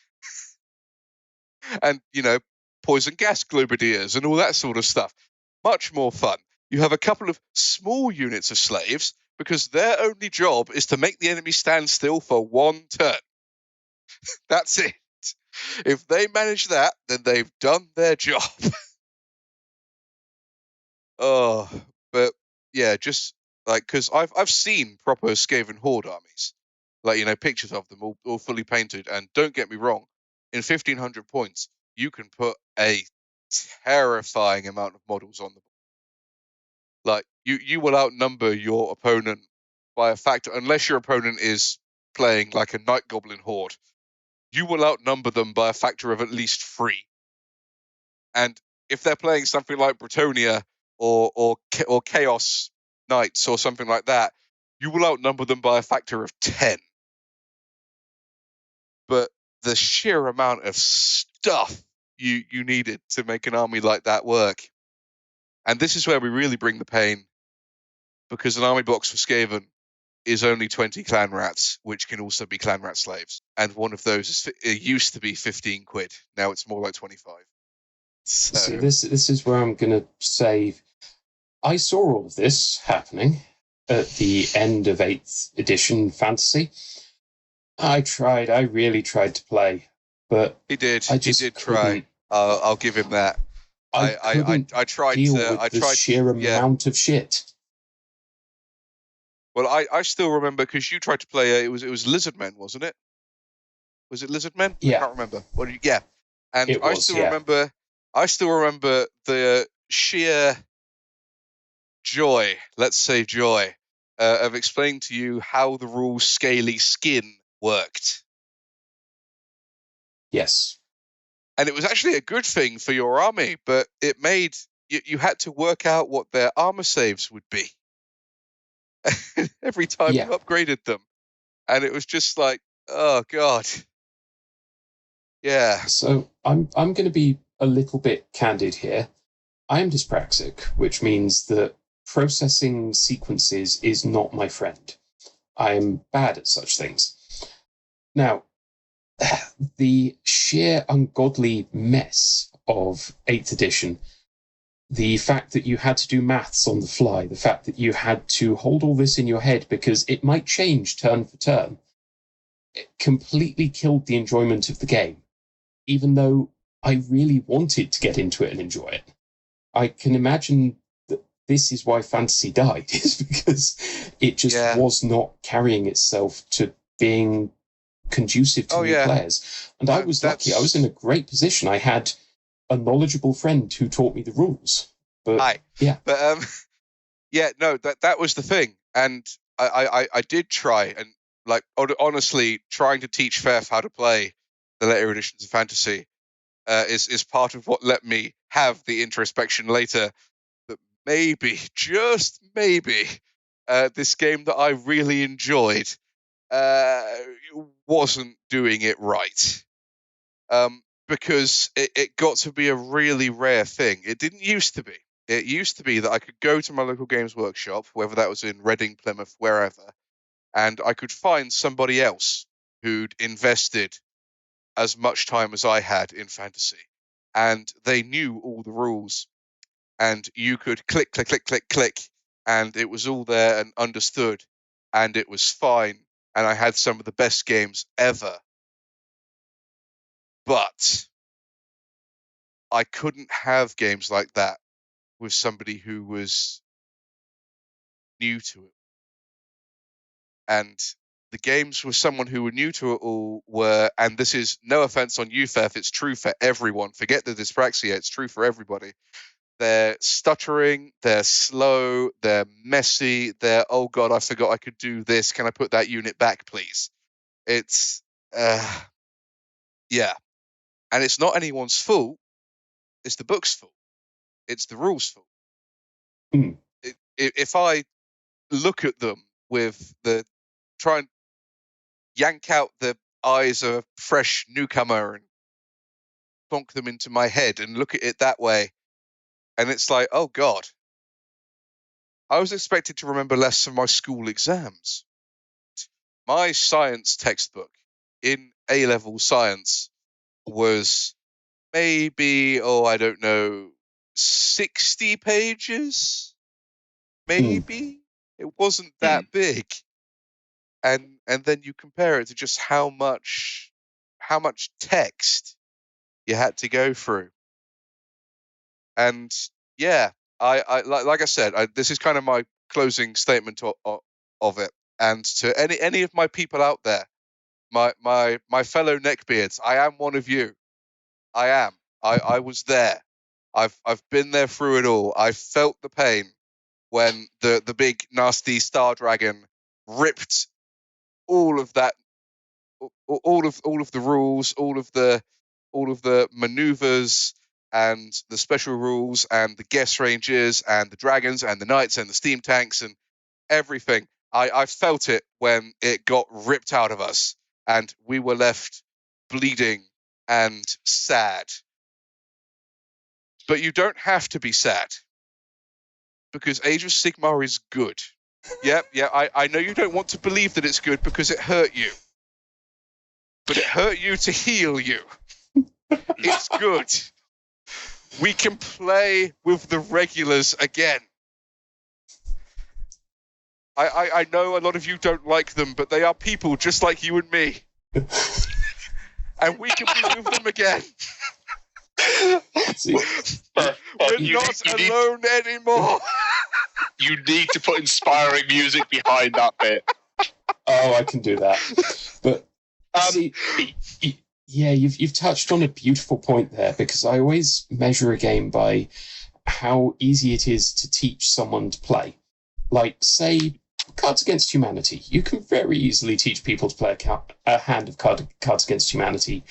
And, you know, poison gas globadiers and all that sort of stuff. Much more fun. You have a couple of small units of slaves, because their only job is to make the enemy stand still for 1 turn. That's it. If they manage that, then they've done their job. Oh, but yeah, just like, because I've seen proper Skaven Horde armies, like, you know, pictures of them all fully painted, and don't get me wrong, in 1,500 points you can put a terrifying amount of models on them. Like, you will outnumber your opponent by a factor, unless your opponent is playing like a Night Goblin Horde. You will outnumber them by a factor of at least 3. And if they're playing something like Bretonia or Chaos Knights or something like that, you will outnumber them by a factor of 10. But the sheer amount of stuff you needed to make an army like that work. And this is where we really bring the pain, because an army box for Skaven is only 20 clan rats, which can also be clan rat slaves. And one of those used to be 15 quid. Now it's more like 25. So see, this is where I'm going to say, I saw all of this happening at the end of 8th edition Fantasy. I really tried to play, but he did couldn't. try. I'll give him that. I tried deal to. with the sheer amount of shit. Well, I still remember, because you tried to play. It was Lizardmen, wasn't it? Was it Lizardmen? Yeah. I can't remember. Yeah. And I still remember the sheer joy, let's say joy, of explaining to you how the rules scaly skin worked. Yes. And it was actually a good thing for your army, but it made you had to work out what their armor saves would be every time you upgraded them. And it was just like, oh God. Yeah. So I'm going to be a little bit candid here. I am dyspraxic, which means that processing sequences is not my friend. I am bad at such things. Now, the sheer ungodly mess of 8th edition, the fact that you had to do maths on the fly, the fact that you had to hold all this in your head because it might change turn for turn, it completely killed the enjoyment of the game, even though I really wanted to get into it and enjoy it. I can imagine that this is why Fantasy died, is because it just was not carrying itself to being conducive to new players. And I was lucky. I was in a great position. I had a knowledgeable friend who taught me the rules. But yeah, but no, that was the thing. And I did try, and like honestly, trying to teach Theff how to play the later editions of Fantasy is part of what let me have the introspection later that maybe, just maybe, this game that I really enjoyed wasn't doing it right. Because it got to be a really rare thing. It didn't used to be. It used to be that I could go to my local games workshop, whether that was in Reading, Plymouth, wherever, and I could find somebody else who'd invested as much time as I had in Fantasy, and they knew all the rules, and you could click, click, click, click, click, and it was all there and understood, and it was fine, and I had some of the best games ever. But I couldn't have games like that with somebody who was new to it. And the games with someone who were new to it all were, and this is no offense on you, Theff, it's true for everyone. Forget the dyspraxia, it's true for everybody. They're stuttering, they're slow, they're messy, they're, oh God, I forgot I could do this. Can I put that unit back, please? It's, yeah. And it's not anyone's fault. It's the book's fault. It's the rules' fault. Mm. If I look at them with try and yank out the eyes of a fresh newcomer and plonk them into my head and look at it that way, and it's like, oh God, I was expected to remember less from my school exams. My science textbook in A-level science was maybe, I don't know, 60 pages? Maybe? It wasn't that big. And then you compare it to just how much text you had to go through. And yeah, I like I said, this is kind of my closing statement of it. And to any of my people out there, my fellow neckbeards, I am one of you. I am. I was there. I've been there through it all. I felt the pain when the big nasty star dragon ripped all of that, all of the rules, all of the maneuvers and the special rules and the guess ranges and the dragons and the knights and the steam tanks and everything. I felt it when it got ripped out of us and we were left bleeding and sad. But you don't have to be sad, because Age of Sigmar is good. Yeah, I know you don't want to believe that it's good because it hurt you. But it hurt you to heal you. It's good. We can play with the regulars again. I know a lot of you don't like them, but they are people just like you and me. And we can be with them again. We're not alone anymore. You need to put inspiring music behind that bit. Oh, I can do that. But see, yeah, you've touched on a beautiful point there, because I always measure a game by how easy it is to teach someone to play. Like, say, Cards Against Humanity. You can very easily teach people to play a hand of Cards Against Humanity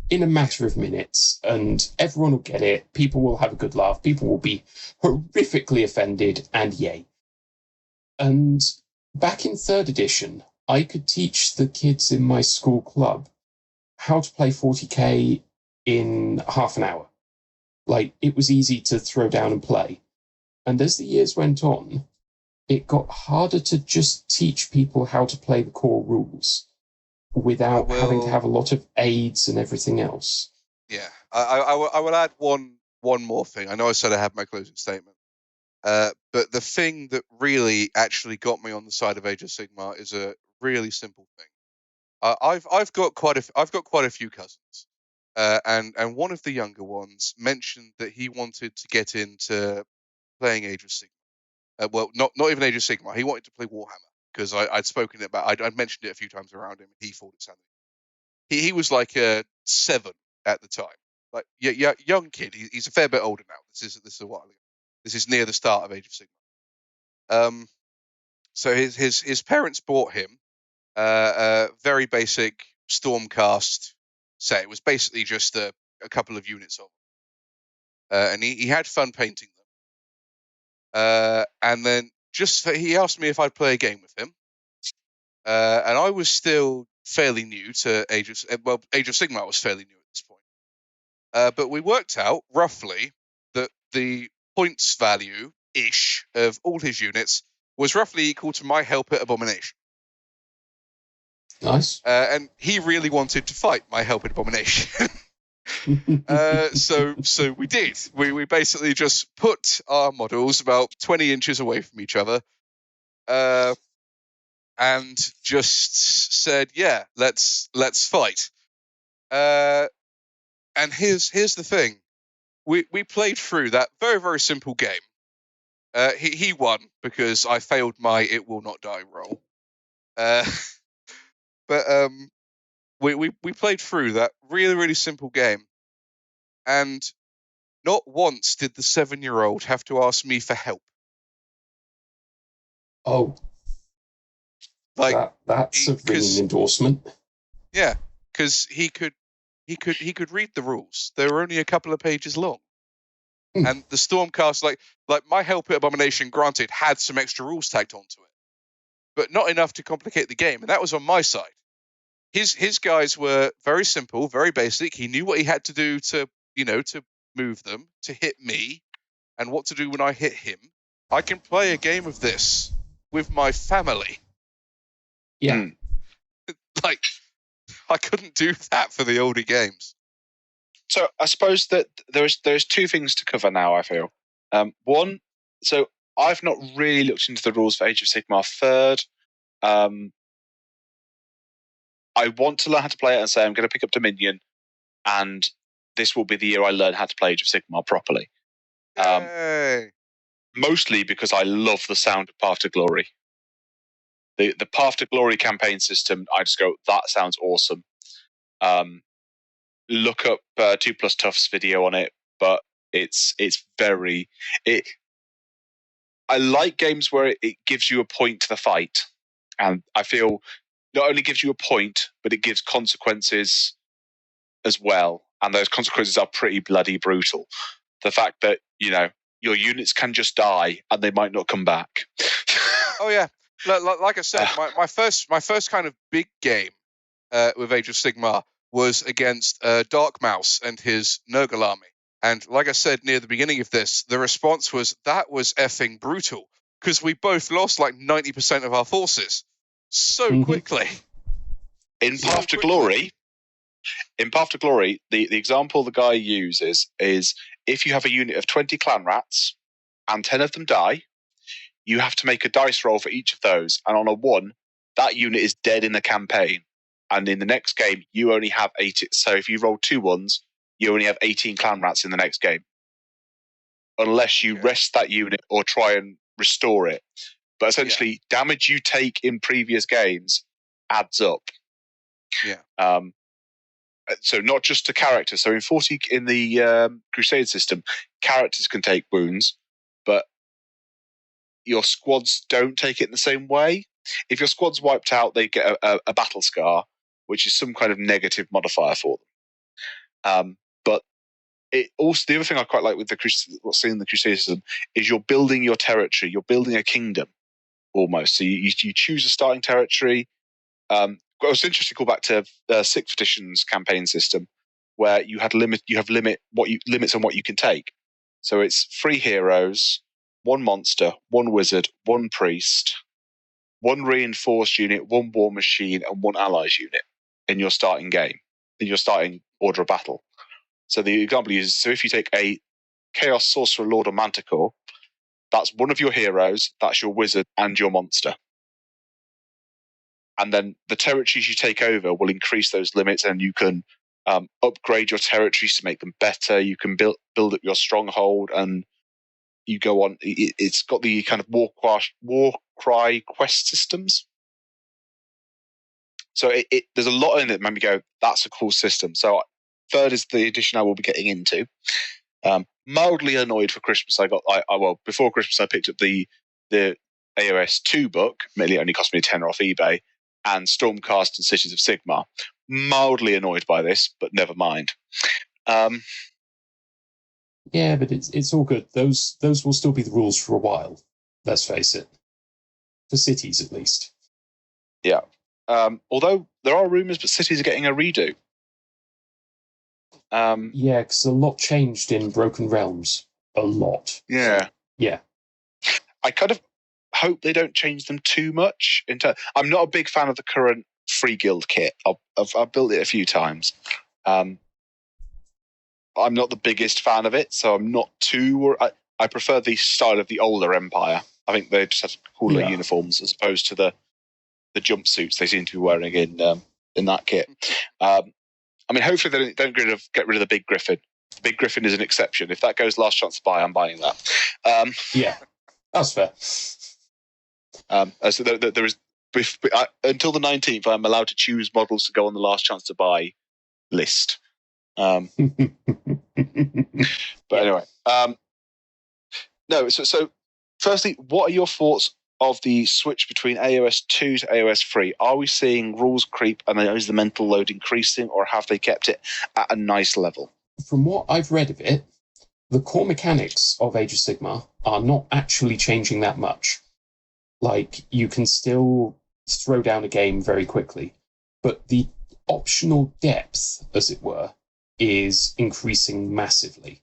in a matter of minutes, and everyone will get it. People will have a good laugh. People will be horrifically offended, and yay. And back in 3rd edition, I could teach the kids in my school club how to play 40k in half an hour. Like, it was easy to throw down and play. And as the years went on, it got harder to just teach people how to play the core rules without having to have a lot of aids and everything else. Yeah, I will add one more thing. I know I said I had my closing statement, but the thing that really actually got me on the side of Age of Sigmar is a really simple thing. I've got quite a few cousins, and one of the younger ones mentioned that he wanted to get into playing Age of Sigmar. Well, not even Age of Sigmar. He wanted to play Warhammer, because I'd spoken about. I'd mentioned it a few times around him. He thought it sounded. he was like a 7 at the time, like young kid. He's a fair bit older now. This is a while ago. This is near the start of Age of Sigmar. So his parents bought him a very basic Stormcast set. It was basically just a couple of units of them. And he had fun painting them. And then he asked me if I'd play a game with him. And I was still fairly new to Age of Sigmar was fairly new at this point. But we worked out roughly that the points value-ish of all his units was roughly equal to my Hellpit Abomination. Nice. And he really wanted to fight my Hellpit Abomination. So we did. We basically just put our models about 20 inches away from each other, and just said, "Yeah, let's fight." And here's the thing: we played through that very, very simple game. He won because I failed my "it will not die" roll. But we played through that really, really simple game, and not once did the 7-year-old have to ask me for help. Oh, like that's a ringing endorsement. Yeah, because he could read the rules. They were only a couple of pages long, and the Stormcast, like my Hellpit Abomination, granted, had some extra rules tagged onto it, but not enough to complicate the game, and that was on my side. His guys were very simple, very basic. He knew what he had to do to move them, to hit me, and what to do when I hit him. I can play a game of this with my family. Yeah. Like, I couldn't do that for the older games. So I suppose that there's two things to cover now, I feel. One, so I've not really looked into the rules for Age of Sigmar Third. I want to learn how to play it and say I'm going to pick up Dominion, and this will be the year I learn how to play Age of Sigmar properly. Mostly because I love the sound of Path to Glory. The Path to Glory campaign system, I just go, that sounds awesome. Look up 2 Plus Tough's video on it, but it's very... I like games where it gives you a point to the fight, and I feel not only gives you a point, but it gives consequences as well, and those consequences are pretty bloody brutal. The fact that, your units can just die and they might not come back. Oh yeah, like I said, my first kind of big game with Age of Sigmar was against Dark Mouse and his Nurgle army. And like I said near the beginning of this, the response was, that was effing brutal, because we both lost like 90% of our forces so quickly. In Path to Glory, the example the guy uses is, if you have a unit of 20 clan rats and 10 of them die, you have to make a dice roll for each of those, and on a 1, that unit is dead in the campaign. And in the next game, you only have 8. So if you roll 2 1s, you only have 18 clan rats in the next game, unless you rest that unit or try and restore it. But essentially, damage you take in previous games adds up. Yeah. So not just to characters. So in the Crusade system, characters can take wounds, but your squads don't take it in the same way. If your squad's wiped out, they get a battle scar, which is some kind of negative modifier for them. But it also, the other thing I quite like with what's in the Crusade system is you're building your territory. You're building a kingdom almost. So you choose a starting territory. It was interesting to call back to 6th edition's campaign system, where you have limits on what you can take. So it's 3 heroes, 1 monster, 1 wizard, 1 priest, 1 reinforced unit, 1 war machine, and 1 allies unit in your starting game, in your starting order of battle. So the example is, so if you take a Chaos Sorcerer Lord or Manticore, that's 1 of your heroes, that's your wizard, and your monster. And then the territories you take over will increase those limits, and you can upgrade your territories to make them better. You can build up your stronghold, and you go on. It's got the kind of war cry quest systems. So there's a lot in it that made me go, that's a cool system. So third is the edition I will be getting into. Mildly annoyed for Christmas. Before Christmas I picked up the AOS 2 book. Admittedly, it only cost me $10 off eBay, and Stormcast and Cities of Sigmar. Mildly annoyed by this, but never mind. Yeah, but it's all good. Those will still be the rules for a while. Let's face it, for cities at least. Yeah. Although there are rumours that cities are getting a redo. Yeah, because a lot changed in Broken Realms. A lot. Yeah. So, yeah. I kind of hope they don't change them too much. I'm not a big fan of the current free guild kit. I've built it a few times. I'm not the biggest fan of it, so I'm not too. I prefer the style of the older Empire. I think they just have cooler uniforms as opposed to the jumpsuits they seem to be wearing in that kit. I mean, hopefully they don't get rid of the Big Griffin. The Big Griffin is an exception. If that goes last chance to buy, I'm buying that. Yeah, that's fair. So there is until the 19th, I'm allowed to choose models to go on the last chance to buy list. But anyway, no. So firstly, what are your thoughts of the switch between AOS 2 to AOS 3? Are we seeing rules creep, and is the mental load increasing, or have they kept it at a nice level? From what I've read of it, the core mechanics of Age of Sigmar are not actually changing that much. Like, you can still throw down a game very quickly, but the optional depth, as it were, is increasing massively.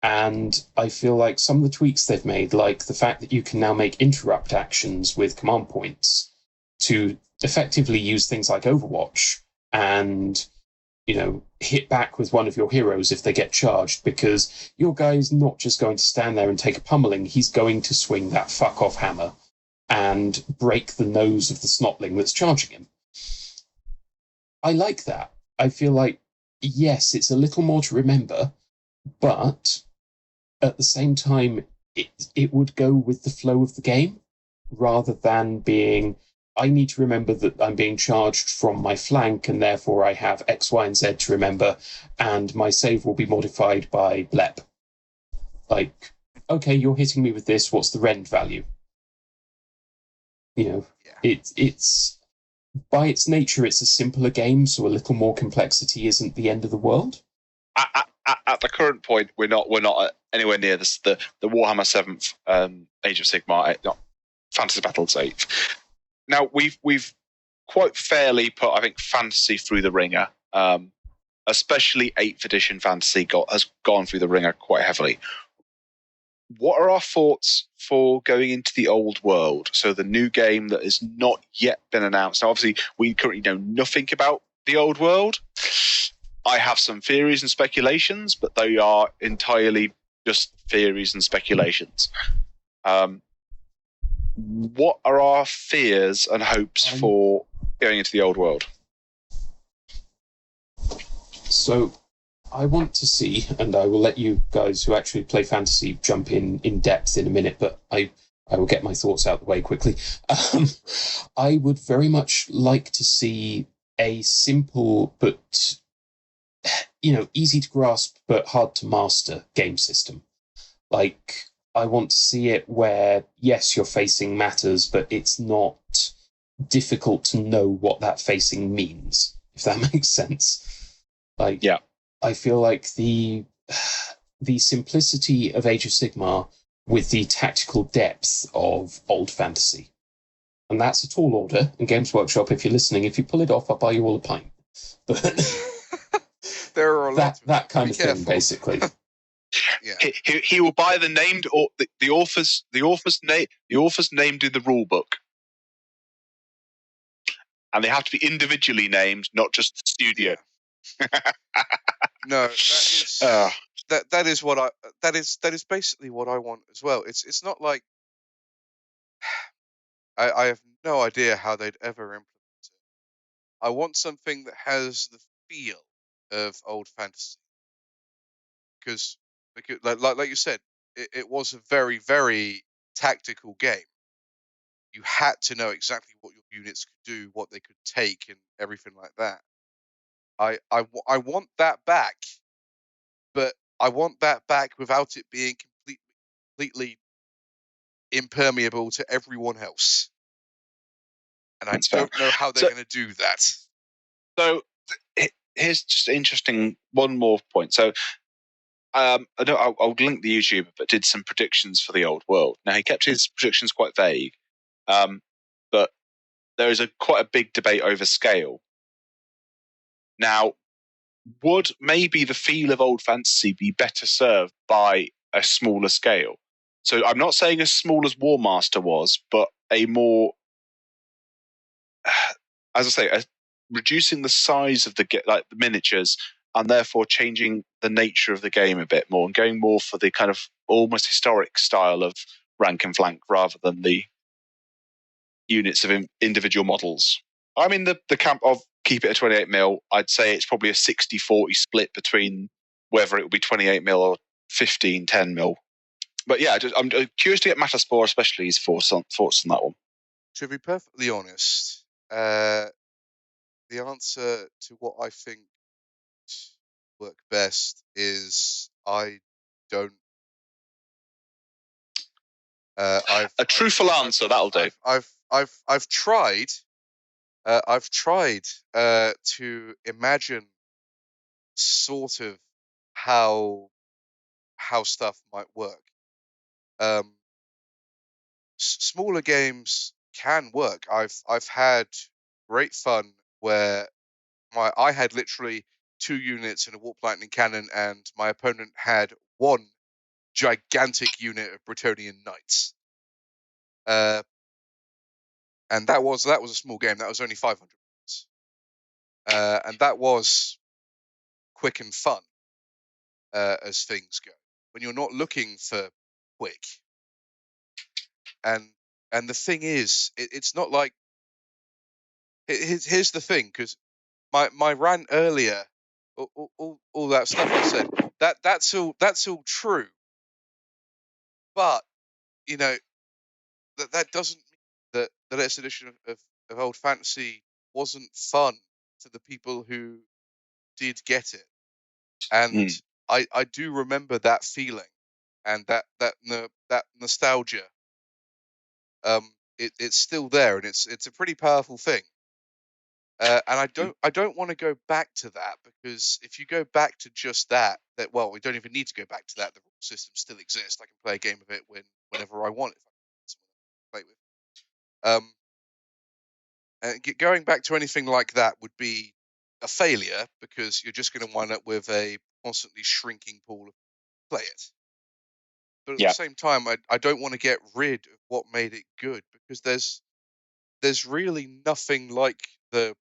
And I feel like some of the tweaks they've made, like the fact that you can now make interrupt actions with command points to effectively use things like Overwatch and, hit back with one of your heroes if they get charged, because your guy's not just going to stand there and take a pummeling, he's going to swing that fuck-off hammer and break the nose of the snotling that's charging him. I like that. I feel like, yes, it's a little more to remember, but at the same time, it would go with the flow of the game, rather than being, I need to remember that I'm being charged from my flank, and therefore I have X, Y, and Z to remember, and my save will be modified by blep. Like, okay, you're hitting me with this, what's the rend value? It's by its nature, it's a simpler game, so a little more complexity isn't the end of the world. At the current point, we're not anywhere near the Warhammer 7th Age of Sigmar, not Fantasy Battles 8th. Now we've quite fairly put, I think, fantasy through the ringer. Especially 8th edition fantasy has gone through the ringer quite heavily. What are our thoughts for going into the old world? So the new game that has not yet been announced. Now, obviously, we currently know nothing about the old world. I have some theories and speculations, but they are entirely just theories and speculations. What are our fears and hopes for going into the old world? So I want to see, and I will let you guys who actually play fantasy jump in depth in a minute, but I will get my thoughts out the way quickly. I would very much like to see a simple but easy to grasp but hard to master game system. Like, I want to see it where, yes, your facing matters, but it's not difficult to know what that facing means, if that makes sense. Like, yeah. I feel like the simplicity of Age of Sigmar with the tactical depth of old fantasy. And that's a tall order. And Games Workshop, if you're listening, if you pull it off, I'll buy you all a pint. But there are a lot that kind of thing, basically. Yeah. He will buy the named or the author's named in the rule book, and they have to be individually named, not just the studio. No, that is basically what I want as well. It's not like I have no idea how they'd ever implement it. I want something that has the feel of old fantasy, because like you said, it was a very, very tactical game. You had to know exactly what your units could do, what they could take, and everything like that. I want that back, but I want that back without it being completely impermeable to everyone else. And I don't know how they're going to do that. So here's just interesting one more point. So I know I'll link the YouTuber, but did some predictions for the old world. Now, he kept his predictions quite vague, but there is quite a big debate over scale. Now, would maybe the feel of old fantasy be better served by a smaller scale? So I'm not saying as small as War Master was, but a more, as I say, reducing the size of the miniatures, and therefore changing the nature of the game a bit more and going more for the kind of almost historic style of rank and flank rather than the units of individual models. I'm in the camp of keep it at 28 mil. I'd say it's probably a 60-40 split between whether it will be 28 mil or 15-10 mil. But yeah, I'm curious to get Mataspore, especially his thoughts on that one. To be perfectly honest, the answer to what I think work best is I don't. A truthful answer, that'll do. I've tried. I've tried to imagine sort of how stuff might work. Smaller games can work. I've had great fun where I had literally 2 units in a Warp Lightning cannon, and my opponent had 1 gigantic unit of Bretonian Knights. And that was a small game. That was only 500 points. And that was quick and fun as things go. When you're not looking for quick. And the thing is, it's not like... Here's the thing, because my rant earlier, all that stuff I said, that's all true. But, you know, that doesn't mean that the latest edition of Old Fantasy wasn't fun to the people who did get it. And I do remember that feeling and that nostalgia. It's still there, and it's a pretty powerful thing. And I don't want to go back to that, because if you go back to just that, we don't even need to go back to that. The rule system still exists. I can play a game of it whenever I want, if I want to play with. And going back to anything like that would be a failure, because you're just going to wind up with a constantly shrinking pool of play it. But at the same time, I don't want to get rid of what made it good, because there's really nothing like the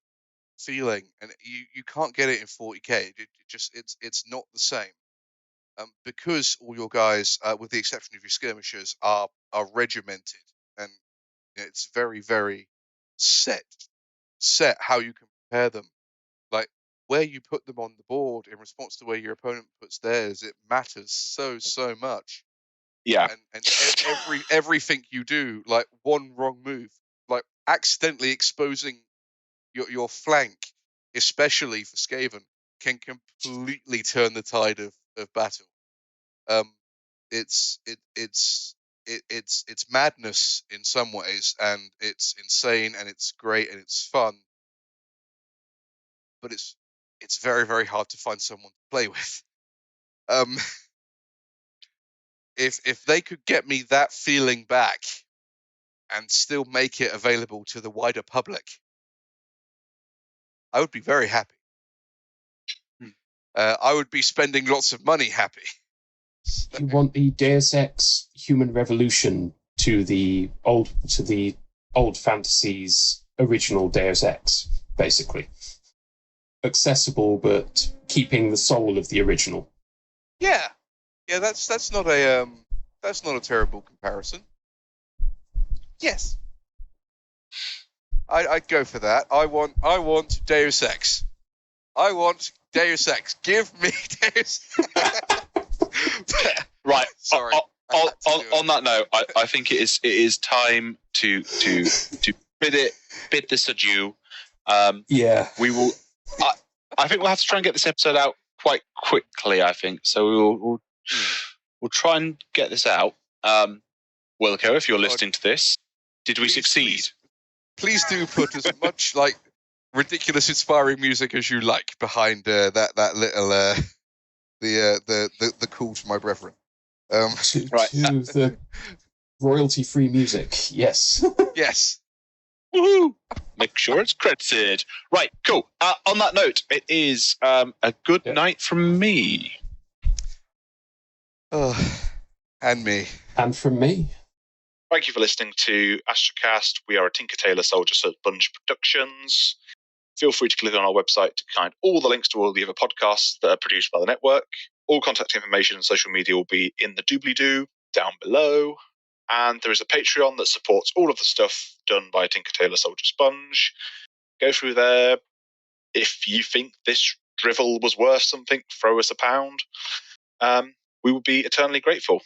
feeling, and you can't get it in 40k. It's not the same, because all your guys, with the exception of your skirmishers, are regimented, and it's very, very set how you compare them. Like, where you put them on the board in response to where your opponent puts theirs, it matters so much. Yeah. And everything you do, like one wrong move, like accidentally exposing your flank, especially for Skaven, can completely turn the tide of battle. It's madness in some ways, and it's insane, and it's great, and it's fun. But it's very, very hard to find someone to play with. If they could get me that feeling back and still make it available to the wider public, I would be very happy. I would be spending lots of money happy. You want the Deus Ex Human Revolution to the old Fantasy's original Deus Ex, basically. Accessible, but keeping the soul of the original. Yeah, that's not a terrible comparison. Yes, I'd go for that. I want Deus Ex. I want Deus Ex. Give me Deus Ex. Right. Sorry. On that note, I think it is time to bid this adieu. We will. I think we'll have to try and get this episode out quite quickly. I think so. We'll try and get this out. Wilco, if you're listening to this, did we succeed? Please do put as much like ridiculous, inspiring music as you like behind that little the call to my brethren. To the royalty-free music. Yes. Yes. Woohoo! Make sure it's credited. Right, cool. On that note, it is a good night from me. And me. And from me. Thank you for listening to Astrocast. We are a Tinker Tailor Soldier Sponge Productions. Feel free to click on our website to find all the links to all the other podcasts that are produced by the network. All contact information and social media will be in the doobly-doo down below. And there is a Patreon that supports all of the stuff done by Tinker Tailor Soldier Sponge. Go through there. If you think this drivel was worth something, throw us £1. We would be eternally grateful.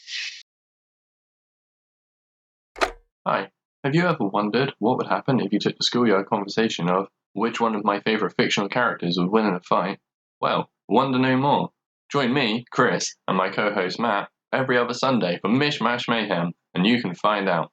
Hi. Have you ever wondered what would happen if you took the schoolyard conversation of which one of my favourite fictional characters would win in a fight? Well, wonder no more. Join me, Chris, and my co-host Matt every other Sunday for Mish Mash Mayhem, and you can find out.